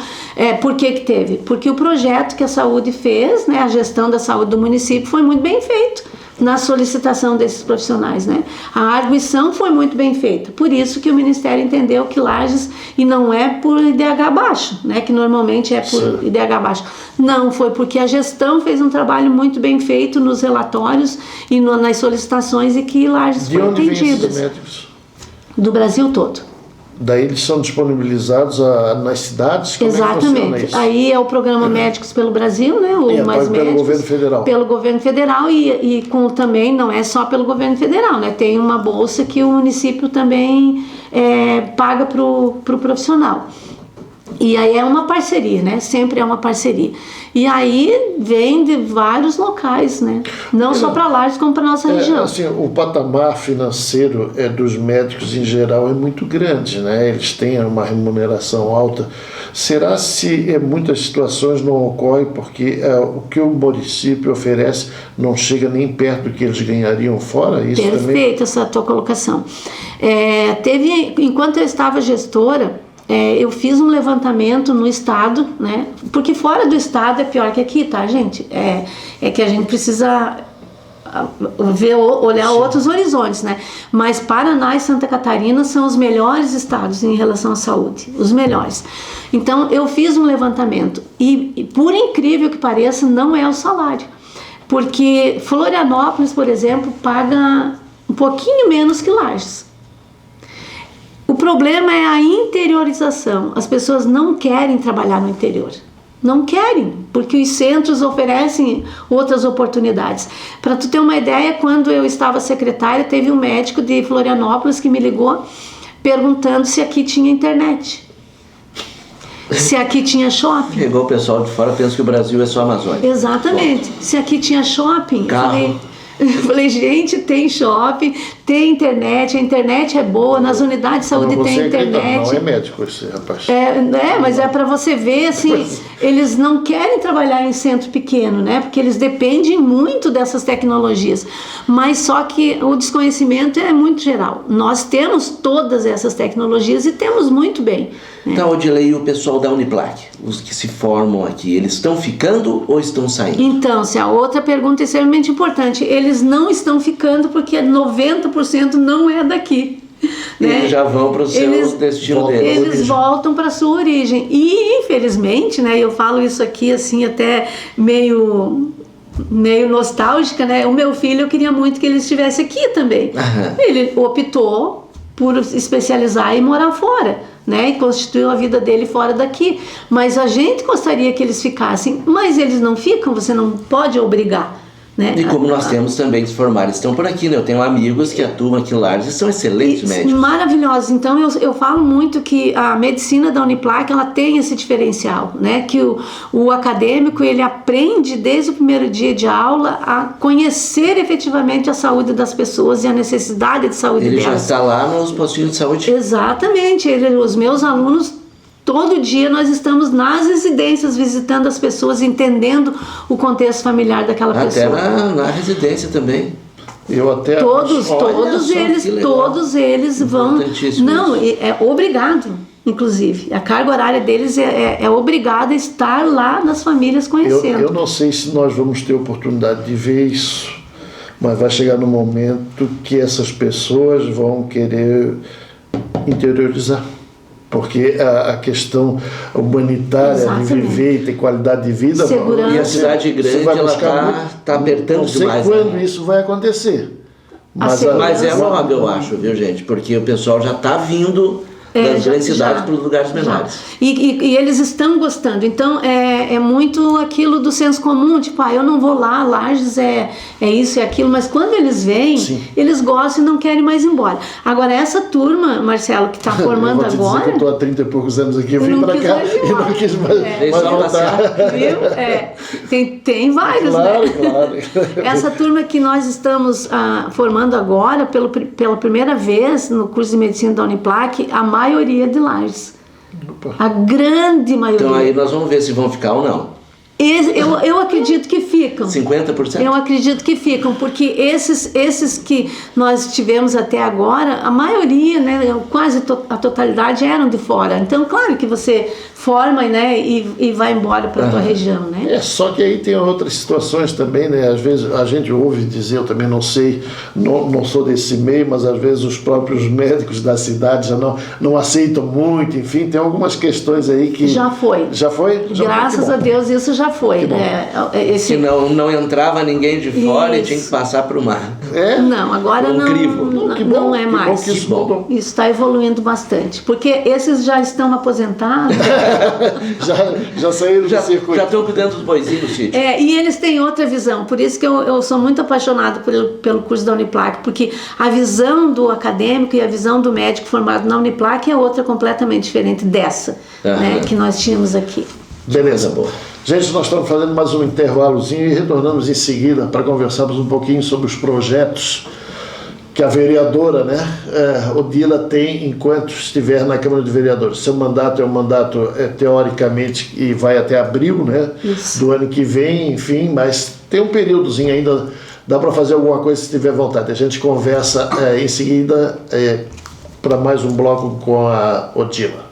D: por que teve? Porque o projeto que a saúde fez, né, a gestão da saúde do município foi muito bem feito na solicitação desses profissionais, né? A arguição foi muito bem feita, por isso que o Ministério entendeu que Lages, e não é por IDH baixo, né, que normalmente é por IDH baixo, não, foi porque a gestão fez um trabalho muito bem feito nos relatórios e nas solicitações, e que Lages foi atendida.
B: De onde vêm esses médicos?
D: Do Brasil todo.
B: Daí eles são disponibilizados nas cidades? Como
D: exatamente.
B: É que funciona isso?
D: Aí é o programa Médicos pelo Brasil, né? O Mais Médicos.
B: Pelo governo federal.
D: Pelo governo federal e também não é só pelo governo federal, né? Tem uma bolsa que o município também paga para o profissional. E aí é uma parceria, né? Sempre é uma parceria. E aí vem de vários locais, né? Não só para Lages, como para nossa região.
B: Assim, o patamar financeiro dos médicos em geral é muito grande, né? Eles têm uma remuneração alta. Será se muitas situações não ocorrem porque o que o município oferece não chega nem perto do que eles ganhariam fora? Isso
D: perfeito, essa tua colocação. Enquanto eu estava gestora, eu fiz um levantamento no estado, né? Porque fora do estado é pior que aqui, tá, gente? É que a gente precisa olhar outros horizontes, né? Mas Paraná e Santa Catarina são os melhores estados em relação à saúde, os melhores. Então eu fiz um levantamento e por incrível que pareça, não é o salário, porque Florianópolis, por exemplo, paga um pouquinho menos que Lages. O problema é a interiorização. As pessoas não querem trabalhar no interior. Não querem, porque os centros oferecem outras oportunidades. Para tu ter uma ideia, quando eu estava secretária, teve um médico de Florianópolis que me ligou perguntando se aqui tinha internet. Se aqui tinha shopping.
C: Igual o pessoal de fora pensa que o Brasil é só a Amazônia.
D: Exatamente. Se aqui tinha shopping.
C: Carro.
D: Eu falei, gente, tem shopping, tem internet, a internet é boa, nas unidades de saúde tem internet.
B: Não é médico esse rapaz.
D: Mas é para você ver, assim, eles não querem trabalhar em centro pequeno, né? Porque eles dependem muito dessas tecnologias. Mas só que o desconhecimento é muito geral. Nós temos todas essas tecnologias e temos muito bem.
C: Então, Odilei, o pessoal da Uniplac, os que se formam aqui, eles estão ficando ou estão saindo?
D: Então, se a outra pergunta é extremamente importante, eles não estão ficando porque 90% não é daqui. Né?
C: Eles já vão para o seu destino deles.
D: Eles voltam para a sua origem. E, infelizmente, né, eu falo isso aqui assim até meio nostálgica, né? O meu filho, eu queria muito que ele estivesse aqui também. Ele optou por especializar e morar fora, né? E constituiu a vida dele fora daqui. Mas a gente gostaria que eles ficassem, mas eles não ficam, você não pode obrigar. Né?
C: E como nós temos também que se formar, eles estão por aqui, né? Eu tenho amigos que atuam aqui em Lages e são excelentes médicos.
D: Maravilhosos. Então eu falo muito que a medicina da Uniplac, ela tem esse diferencial, né? Que o acadêmico, ele aprende desde o primeiro dia de aula a conhecer efetivamente a saúde das pessoas e a necessidade de saúde delas.
C: Ele já está lá nos postinhos de saúde?
D: Exatamente. Os meus alunos, todo dia nós estamos nas residências visitando as pessoas, entendendo o contexto familiar daquela pessoa.
C: Até na residência também.
B: Eu até
D: Todos eles vão. Não, é obrigado, inclusive. A carga horária deles é obrigada a estar lá nas famílias conhecendo.
B: Eu não sei se nós vamos ter oportunidade de ver isso, mas vai chegar no momento que essas pessoas vão querer interiorizar. Porque a questão humanitária de viver e ter qualidade de vida...
D: Segurança.
C: E a cidade grande, ela está apertando demais.
B: Não sei quando isso vai acontecer.
C: Mas é logo, eu acho, viu, gente? Porque o pessoal já está vindo das grandes cidades para os lugares menores.
D: E eles estão gostando. Então, é muito aquilo do senso comum, tipo, eu não vou lá, Lages é isso e aquilo, mas quando eles vêm, sim, eles gostam e não querem mais ir embora. Agora, essa turma, Marcelo, que está formando
B: eu vou te
D: agora...
B: dizer que eu estou há 30 e poucos anos aqui, eu vim para cá e não quis mais voltar.
D: Viu? Tem vários,
B: claro,
D: né?
B: Claro.
D: Essa turma que nós estamos formando agora, pela primeira vez no curso de medicina da Uniplac, a maioria de Lages. A grande maioria.
C: Então aí nós vamos ver se vão ficar ou não.
D: Eu acredito que ficam.
C: 50%?
D: Eu acredito que ficam, porque esses que nós tivemos até agora, a maioria, né, quase a totalidade eram de fora. Então, claro que você forma, né, e vai embora para a tua região, né?
B: Só que aí tem outras situações também, né? Às vezes a gente ouve dizer, eu também não sei, não sou desse meio, mas às vezes os próprios médicos da cidade já não aceitam muito, enfim, tem algumas questões aí que...
D: Já foi.
B: Já foi?
D: Graças a Deus isso já foi.
C: Que não entrava ninguém de fora e tinha que passar para o mar.
D: Não, agora não é mais.
B: Isso
D: está evoluindo bastante, porque esses já estão aposentados.
B: já saíram do circuito.
C: Já estão cuidando dos boizinhos no sítio.
D: E eles têm outra visão, por isso que eu sou muito apaixonada pelo curso da Uniplac, porque a visão do acadêmico e a visão do médico formado na Uniplac é outra completamente diferente dessa, né, que nós tínhamos aqui.
B: Beleza, boa. Gente, nós estamos fazendo mais um intervalozinho e retornamos em seguida para conversarmos um pouquinho sobre os projetos que a vereadora, né, Odila, tem enquanto estiver na Câmara de Vereadores. Seu mandato é um mandato, teoricamente, e vai até abril, né, do ano que vem, enfim, mas tem um períodozinho ainda, dá para fazer alguma coisa se tiver vontade. A gente conversa em seguida para mais um bloco com a Odila.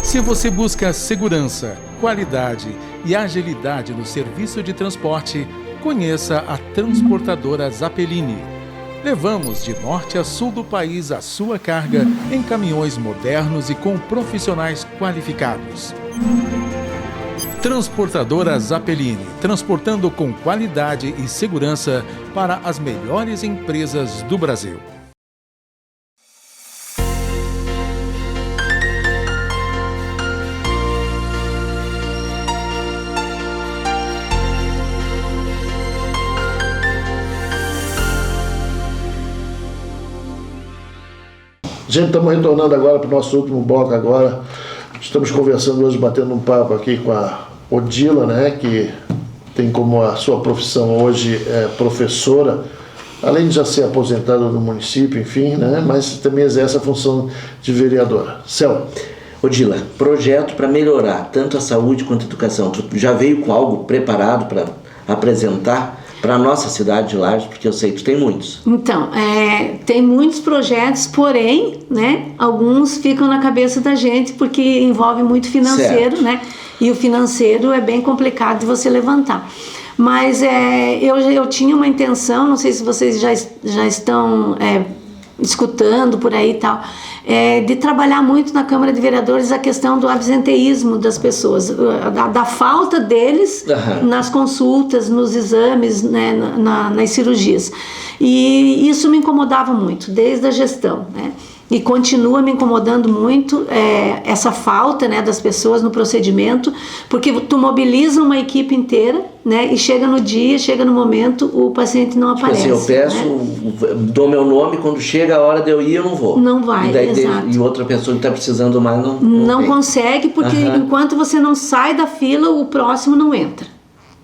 E: Se você busca segurança, qualidade e agilidade no serviço de transporte, conheça a transportadora Zappellini. Levamos de norte a sul do país a sua carga em caminhões modernos e com profissionais qualificados. Transportadora Zappellini, transportando com qualidade e segurança para as melhores empresas do Brasil.
B: Gente, estamos retornando agora para o nosso último bloco agora. Estamos conversando hoje, batendo um papo aqui com a Odila, né, que tem como a sua profissão hoje professora, além de já ser aposentada no município, enfim, né, mas também exerce a função de vereadora. Céu.
C: Odila, projeto para melhorar tanto a saúde quanto a educação. Tu já veio com algo preparado para apresentar para a nossa cidade de Lages, porque eu sei que tu tem muitos.
D: Então, tem muitos projetos, porém, né, alguns ficam na cabeça da gente porque envolve muito financeiro, certo, né, e o financeiro é bem complicado de você levantar. Mas eu tinha uma intenção, não sei se vocês já estão escutando por aí e tal, de trabalhar muito na Câmara de Vereadores a questão do absenteísmo das pessoas, da falta deles nas consultas, nos exames, né, nas cirurgias. E isso me incomodava muito, desde a gestão, né? e continua me incomodando muito essa falta, né, das pessoas no procedimento, porque tu mobiliza uma equipe inteira, né, e chega no dia, chega no momento, o paciente não aparece.
C: Assim, eu peço, né? Dou meu nome, quando chega a hora de eu ir, eu não vou.
D: Não vai,
C: e daí
D: exato.
C: E outra pessoa que está precisando mais
D: não consegue, porque enquanto você não sai da fila, o próximo não entra.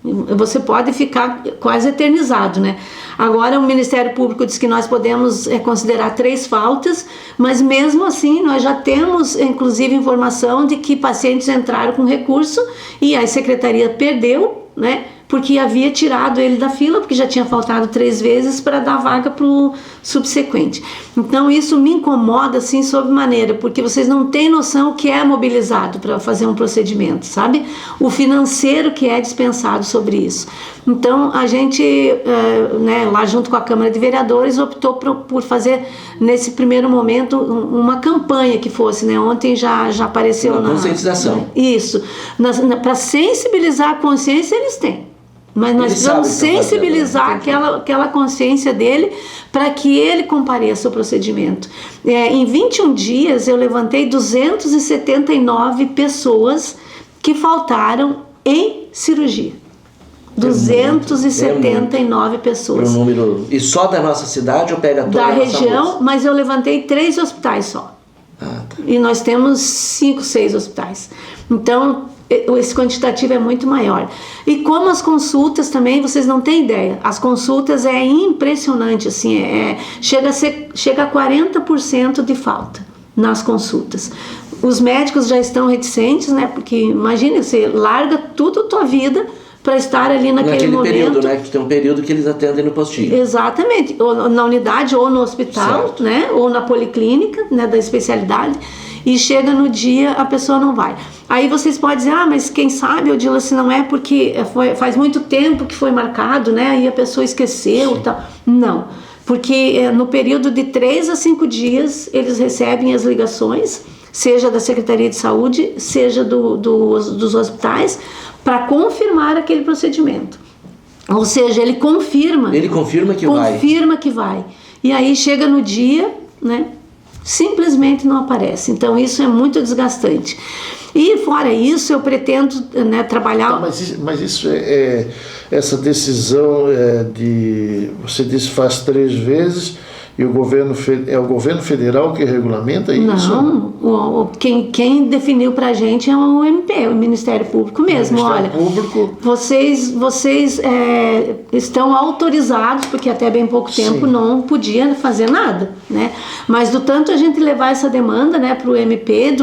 D: Você pode ficar quase eternizado, né? Agora o Ministério Público diz que nós podemos considerar 3 faltas, mas mesmo assim nós já temos inclusive informação de que pacientes entraram com recurso e a Secretaria perdeu, né? Porque havia tirado ele da fila, porque já tinha faltado 3 vezes para dar vaga para o subsequente. Então isso me incomoda assim sobremaneira, porque vocês não têm noção o que é mobilizado para fazer um procedimento, sabe? O financeiro que é dispensado sobre isso. Então a gente, né, lá junto com a Câmara de Vereadores, optou por fazer nesse primeiro momento uma campanha que fosse, né? Ontem já apareceu
C: uma conscientização.
D: Isso. Para sensibilizar a consciência eles têm. Mas nós precisamos sensibilizar aquela consciência dele para que ele compareça ao procedimento. Em 21 dias eu levantei 279 pessoas que faltaram em cirurgia. 279 pessoas.
C: E só da nossa cidade ou pega toda a nossa
D: região,
C: bolsa?
D: Mas eu levantei 3 hospitais só.
C: Tá.
D: E nós temos 5, 6 hospitais. Então esse quantitativo é muito maior. E como as consultas também, vocês não têm ideia, as consultas é impressionante, assim, chega a 40% de falta nas consultas. Os médicos já estão reticentes, né, porque imagina, você larga tudo a tua vida para estar ali naquele momento.
C: Período, né, que tem um período que eles atendem no postinho.
D: Exatamente, ou na unidade, ou no hospital, certo, né, ou na policlínica, né, da especialidade, e chega no dia, a pessoa não vai. Aí vocês podem dizer, mas quem sabe, Odila, se não é porque faz muito tempo que foi marcado, né, aí a pessoa esqueceu e tal. Não, porque no período de 3 a 5 dias, eles recebem as ligações, seja da Secretaria de Saúde, seja dos hospitais, para confirmar aquele procedimento. Ou seja, ele confirma.
C: Ele confirma que vai.
D: Confirma que vai. E aí chega no dia, né, simplesmente não aparece. Então isso é muito desgastante. E fora isso, eu pretendo, né, trabalhar...
B: Mas isso essa decisão de... Você disse faz 3 vezes... E o governo federal que regulamenta isso?
D: Não, quem definiu pra gente é o MP, o Ministério Público mesmo. Olha, vocês estão autorizados, porque até bem pouco tempo não podia fazer nada, né? Mas do tanto a gente levar essa demanda, né, pro MP,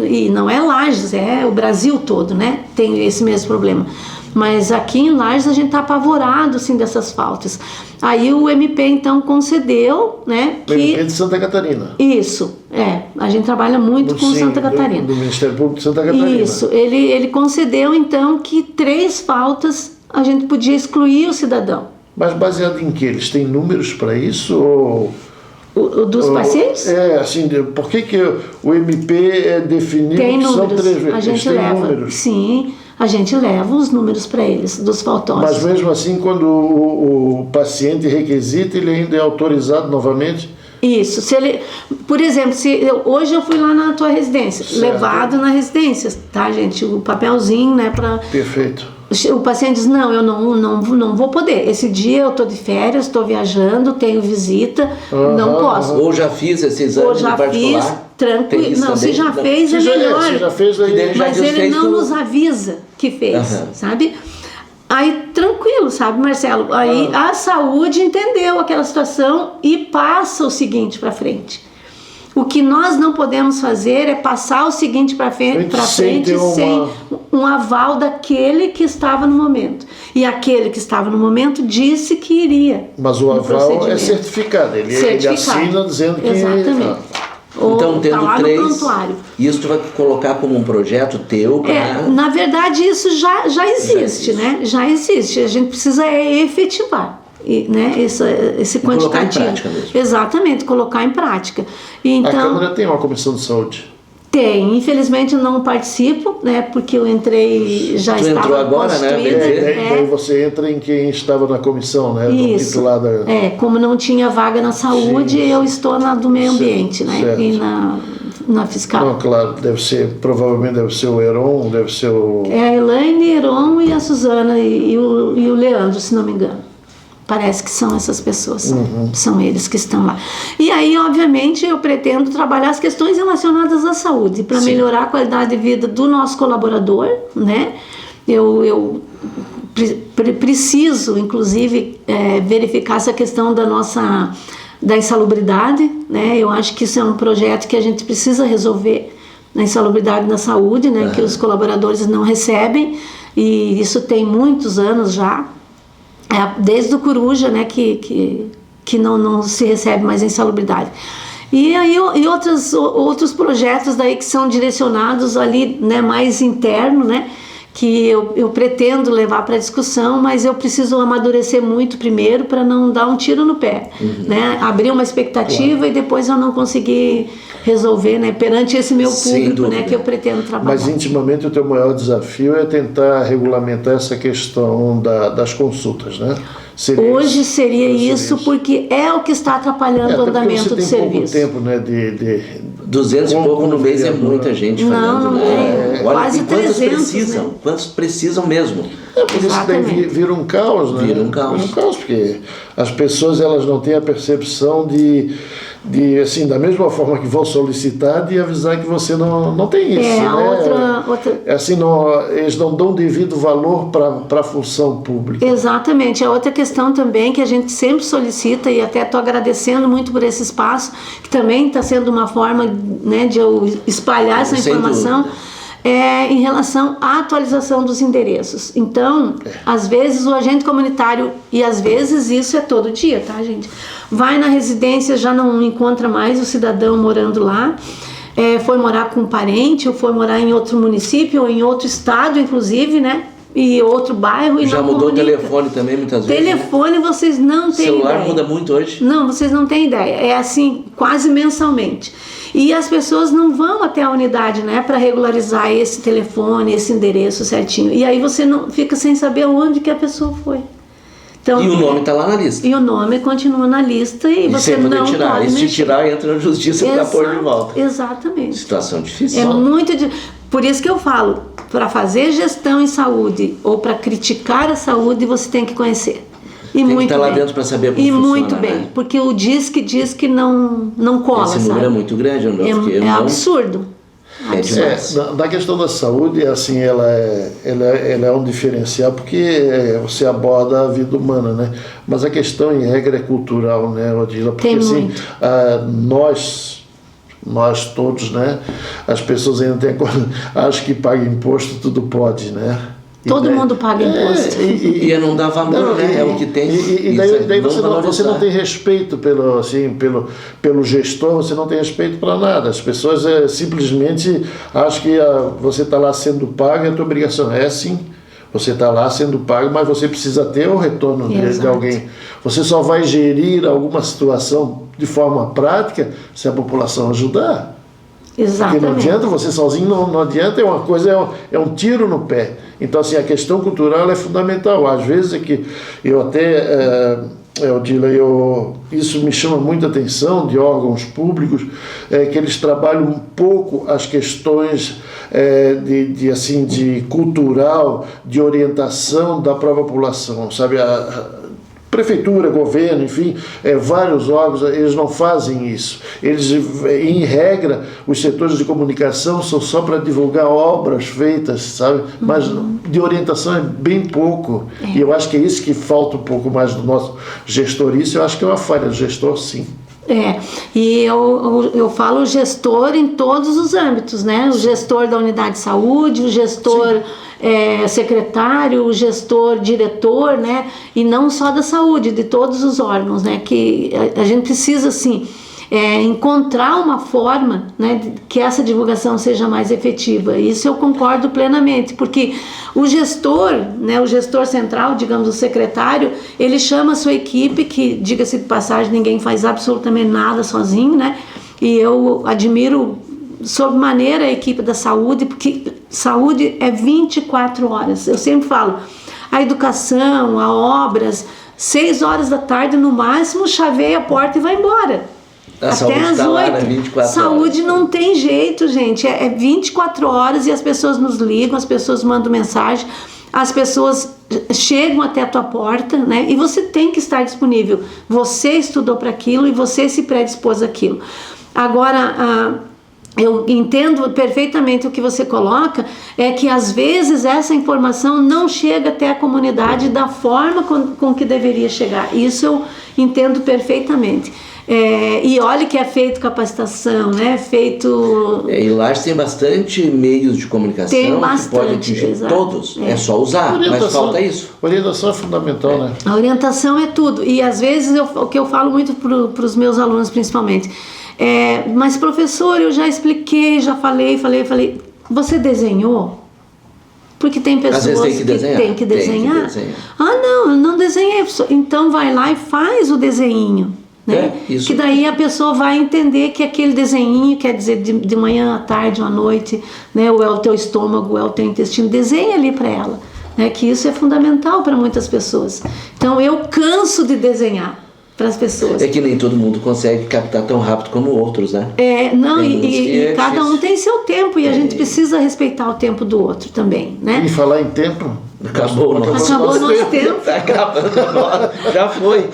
D: e não é Lages, é o Brasil todo, né? Tem esse mesmo problema. Mas aqui em Lages a gente está apavorado, assim, dessas faltas. Aí o MP então concedeu, né, que...
B: O MP de Santa Catarina.
D: Isso, a gente trabalha muito com Santa Catarina.
B: Do Ministério Público de Santa Catarina.
D: Isso, ele concedeu então que 3 faltas a gente podia excluir o cidadão.
B: Mas baseado em que? Eles têm números para isso ou...
D: Dos pacientes?
B: Assim, por que o MP definiu
D: tem
B: que
D: números,
B: são 3 vezes?
D: A gente leva, números. Sim, a gente leva os números para eles, dos faltosos.
B: Mas mesmo assim, quando o paciente requisita, ele ainda é autorizado novamente?
D: Isso, se ele, por exemplo, hoje eu fui lá na tua residência, certo, levado na residência, tá, gente, o papelzinho, né, para...
B: Perfeito.
D: O paciente diz, não, eu não vou poder, esse dia eu tô de férias, estou viajando, tenho visita, não posso.
C: Ou já fiz esse exame particular.
D: Ou já fiz, tranquilo, não, se já fez é melhor,
B: se já fez,
D: mas ele não nos avisa que fez, sabe? Aí, tranquilo, sabe, Marcelo? Aí a saúde entendeu aquela situação e passa o seguinte para frente. O que nós não podemos fazer é passar o seguinte para frente sem um aval daquele que estava no momento. E aquele que estava no momento disse que iria.
B: Mas o aval é certificado. Ele assina dizendo que...
D: Exatamente.
C: Então, tendo
D: tá
C: 3, isso tu vai colocar como um projeto teu para...
D: na verdade, isso já existe, né? Já existe. A gente precisa efetivar. Né, esse quantitativo.
C: Colocar em prática mesmo.
D: Exatamente, colocar em prática. Então,
B: a Câmara tem uma comissão de saúde.
D: Tem, infelizmente eu não participo, né? Porque eu entrei, já
C: Tu
D: estava
C: entrou agora, né?
D: constituída.
B: Daí você entra em quem estava na comissão, né? Do
D: Isso.
B: titular da...
D: Como não tinha vaga na saúde,
B: Sim.
D: eu estou na do meio ambiente, né?
B: Certo.
D: E na fiscal.
B: Não, claro, provavelmente deve ser o Heron, deve ser o...
D: É a Elaine, Heron e a Suzana e o Leandro, se não me engano. Parece que são essas pessoas, são eles que estão lá. E aí, obviamente, eu pretendo trabalhar as questões relacionadas à saúde, para melhorar a qualidade de vida do nosso colaborador, né? Eu preciso, inclusive, verificar essa questão da insalubridade, né? Eu acho que isso é um projeto que a gente precisa resolver, na insalubridade na saúde, né? Que os colaboradores não recebem, e isso tem muitos anos já. Desde o Coruja, né, que não se recebe mais a insalubridade. E aí outros projetos daí que são direcionados ali, né, mais interno, né, que eu pretendo levar para discussão, mas eu preciso amadurecer muito primeiro para não dar um tiro no pé, né, abrir uma expectativa e depois eu não conseguir resolver, né, perante esse meu público, né, que eu pretendo trabalhar.
B: Mas intimamente o teu maior desafio é tentar regulamentar essa questão das consultas, né?
D: Hoje seria isso, porque é o que está atrapalhando o andamento do serviço.
B: Você tem pouco tempo, né,
C: 200 e pouco no mês é muita gente fazendo.
D: Não tem.
C: Olha,
D: quase
C: quantos
D: 300,
C: precisam?
D: né?
C: Quantos precisam mesmo?
B: Por isso daí vira um caos, né?
C: Vira um caos.
B: Porque as pessoas elas não têm a percepção de assim, da mesma forma que vão solicitar, de avisar que você não tem isso, né? Assim, eles não dão devido valor para a função pública.
D: Exatamente. A outra questão também que a gente sempre solicita, e até estou agradecendo muito por esse espaço, que também está sendo uma forma, né, de eu espalhar essa informação, em relação à atualização dos endereços. Então, às vezes o agente comunitário, e às vezes isso é todo dia, tá, gente? Vai na residência, já não encontra mais o cidadão morando lá, foi morar com um parente, ou foi morar em outro município, ou em outro estado, inclusive, né? E outro bairro, e
C: já
D: não
C: mudou
D: comunica.
C: o telefone também, muitas vezes.
D: Telefone, né? Vocês não têm ideia.
C: O celular muda muito hoje.
D: Não, vocês não têm ideia. É assim, quase mensalmente. E as pessoas não vão até a unidade, né, para regularizar esse telefone, esse endereço certinho. E aí você não fica sem saber onde que a pessoa foi. Então,
C: e o nome está lá na lista.
D: E o nome continua na lista e você não pode
C: tirar. E se tirar, entra na justiça para pôr de volta.
D: Exatamente.
C: Situação difícil.
D: É muito Por isso que eu falo, para fazer gestão em saúde ou para criticar a saúde, você tem que conhecer. E
C: tem
D: muito
C: que estar lá
D: bem.
C: dentro para saber como
D: e
C: funciona.
D: Muito bem, né? Porque o diz que não cola,
C: esse
D: sabe?
C: número é muito grande,
D: é absurdo.
C: É demais.
B: Na questão da saúde, assim, ela é um diferencial porque você aborda a vida humana, né? Mas a questão, em regra, é cultural, né, Odila? Porque, assim, nós todos, né? As pessoas ainda têm acham que paga imposto, tudo pode, né?
D: Todo mundo paga imposto.
C: E não dá valor, né? É o que tem.
B: E daí você não tem respeito pelo gestor, você não tem respeito para nada. As pessoas simplesmente acham que você está lá sendo pago, é a tua obrigação. É assim, você está lá sendo pago, mas você precisa ter o retorno de alguém. Você só vai gerir alguma situação de forma prática se a população ajudar.
D: Exatamente.
B: Porque não adianta, você sozinho não adianta, é um tiro no pé. Então, assim, a questão cultural é fundamental. Às vezes é que eu até, Odila, isso me chama muita atenção de órgãos públicos, que eles trabalham um pouco as questões de cultural, de orientação da própria população, sabe? Prefeitura, governo, enfim, vários órgãos, eles não fazem isso. Eles, em regra, os setores de comunicação são só para divulgar obras feitas, sabe? Mas de orientação é bem pouco. E eu acho que é isso que falta um pouco mais do nosso gestor. Isso eu acho que é uma falha do gestor, sim.
D: E eu falo gestor em todos os âmbitos, né? O gestor da unidade de saúde, o gestor secretário, o gestor diretor, né? E não só da saúde, de todos os órgãos, né? Que a gente precisa, assim, encontrar uma forma, né, que essa divulgação seja mais efetiva. Isso eu concordo plenamente, porque o gestor, né, o gestor central, digamos, o secretário, ele chama a sua equipe, que, diga-se de passagem, ninguém faz absolutamente nada sozinho, né? E eu admiro sob maneira a equipe da saúde, porque saúde é 24 horas. Eu sempre falo, a educação, a obras, 6 horas da tarde no máximo, chaveia a porta e vai embora.
C: Até às 8. Lá, né? 24
D: saúde
C: horas.
D: Não tem jeito, gente. É 24 horas e as pessoas nos ligam, as pessoas mandam mensagem, as pessoas chegam até a tua porta, né? E você tem que estar disponível. Você estudou para aquilo e você se predispôs àquilo. Agora, eu entendo perfeitamente o que você coloca, é que às vezes essa informação não chega até a comunidade da forma com que deveria chegar. Isso eu entendo perfeitamente. E olha que é feito capacitação, né?
C: E lá tem bastante meios de comunicação
D: tem bastante,
C: que podem atingir todos. É só usar, mas falta isso.
B: Orientação é fundamental, né?
D: A orientação é tudo. E às vezes o que eu falo muito para os meus alunos principalmente, mas professor, eu já expliquei, já falei. Você desenhou? Porque tem pessoas
C: às vezes
D: tem que desenhar. Ah, não, eu não desenhei. Então vai lá e faz o desenhinho. Né?
C: Isso.
D: Que daí a pessoa vai entender que aquele desenhinho quer dizer de manhã à tarde ou à noite, né? Ou é o teu estômago, ou é o teu intestino. Desenha ali para ela, né? Que isso é fundamental para muitas pessoas. Então eu canso de desenhar para as pessoas.
C: É que nem todo mundo consegue captar tão rápido como outros, né?
D: E cada um tem seu tempo e a gente precisa respeitar o tempo do outro também, né?
B: E falar em tempo,
D: acabou o nosso tempo.
C: Tá acabando agora, já foi.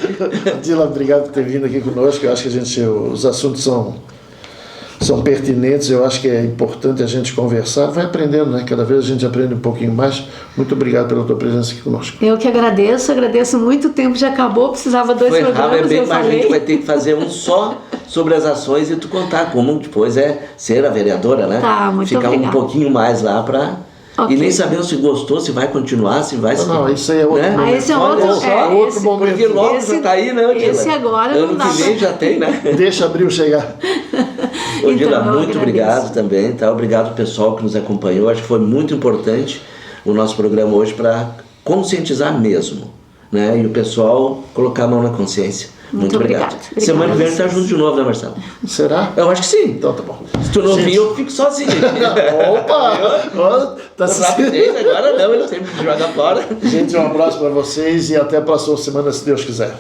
B: Dila, obrigado por ter vindo aqui conosco. Eu acho que os assuntos são pertinentes, eu acho que é importante a gente conversar, vai aprendendo, né? Cada vez a gente aprende um pouquinho mais. Muito obrigado pela tua presença aqui conosco.
D: Eu que agradeço muito, o tempo já acabou, precisava 2 programas,
C: mas a gente vai ter que fazer um só sobre as ações e tu contar como depois ser a vereadora, né?
D: Tá, muito
C: Ficar
D: obrigado.
C: um pouquinho mais lá para... Okay. E nem sabendo se gostou, se vai continuar, se vai...
B: Não, isso aí é outro momento.
D: Esse é outro
B: momento.
C: Porque logo já tá aí, né, Odila?
D: Esse agora
C: ano que vem já tem, né?
B: Deixa abril chegar.
C: Odila, muito obrigado também, tá? Obrigado pessoal que nos acompanhou. Acho que foi muito importante o nosso programa hoje para conscientizar mesmo, né? E o pessoal colocar a mão na consciência. Muito obrigado. Semana que vem tá junto de novo, né, Marcelo?
B: Será?
C: Eu acho que sim.
B: Então tá bom.
C: Se tu não vir, eu fico sozinho.
B: Opa!
C: Tá agora não, ele sempre joga fora.
B: Gente, um abraço para vocês e até a próxima semana, se Deus quiser.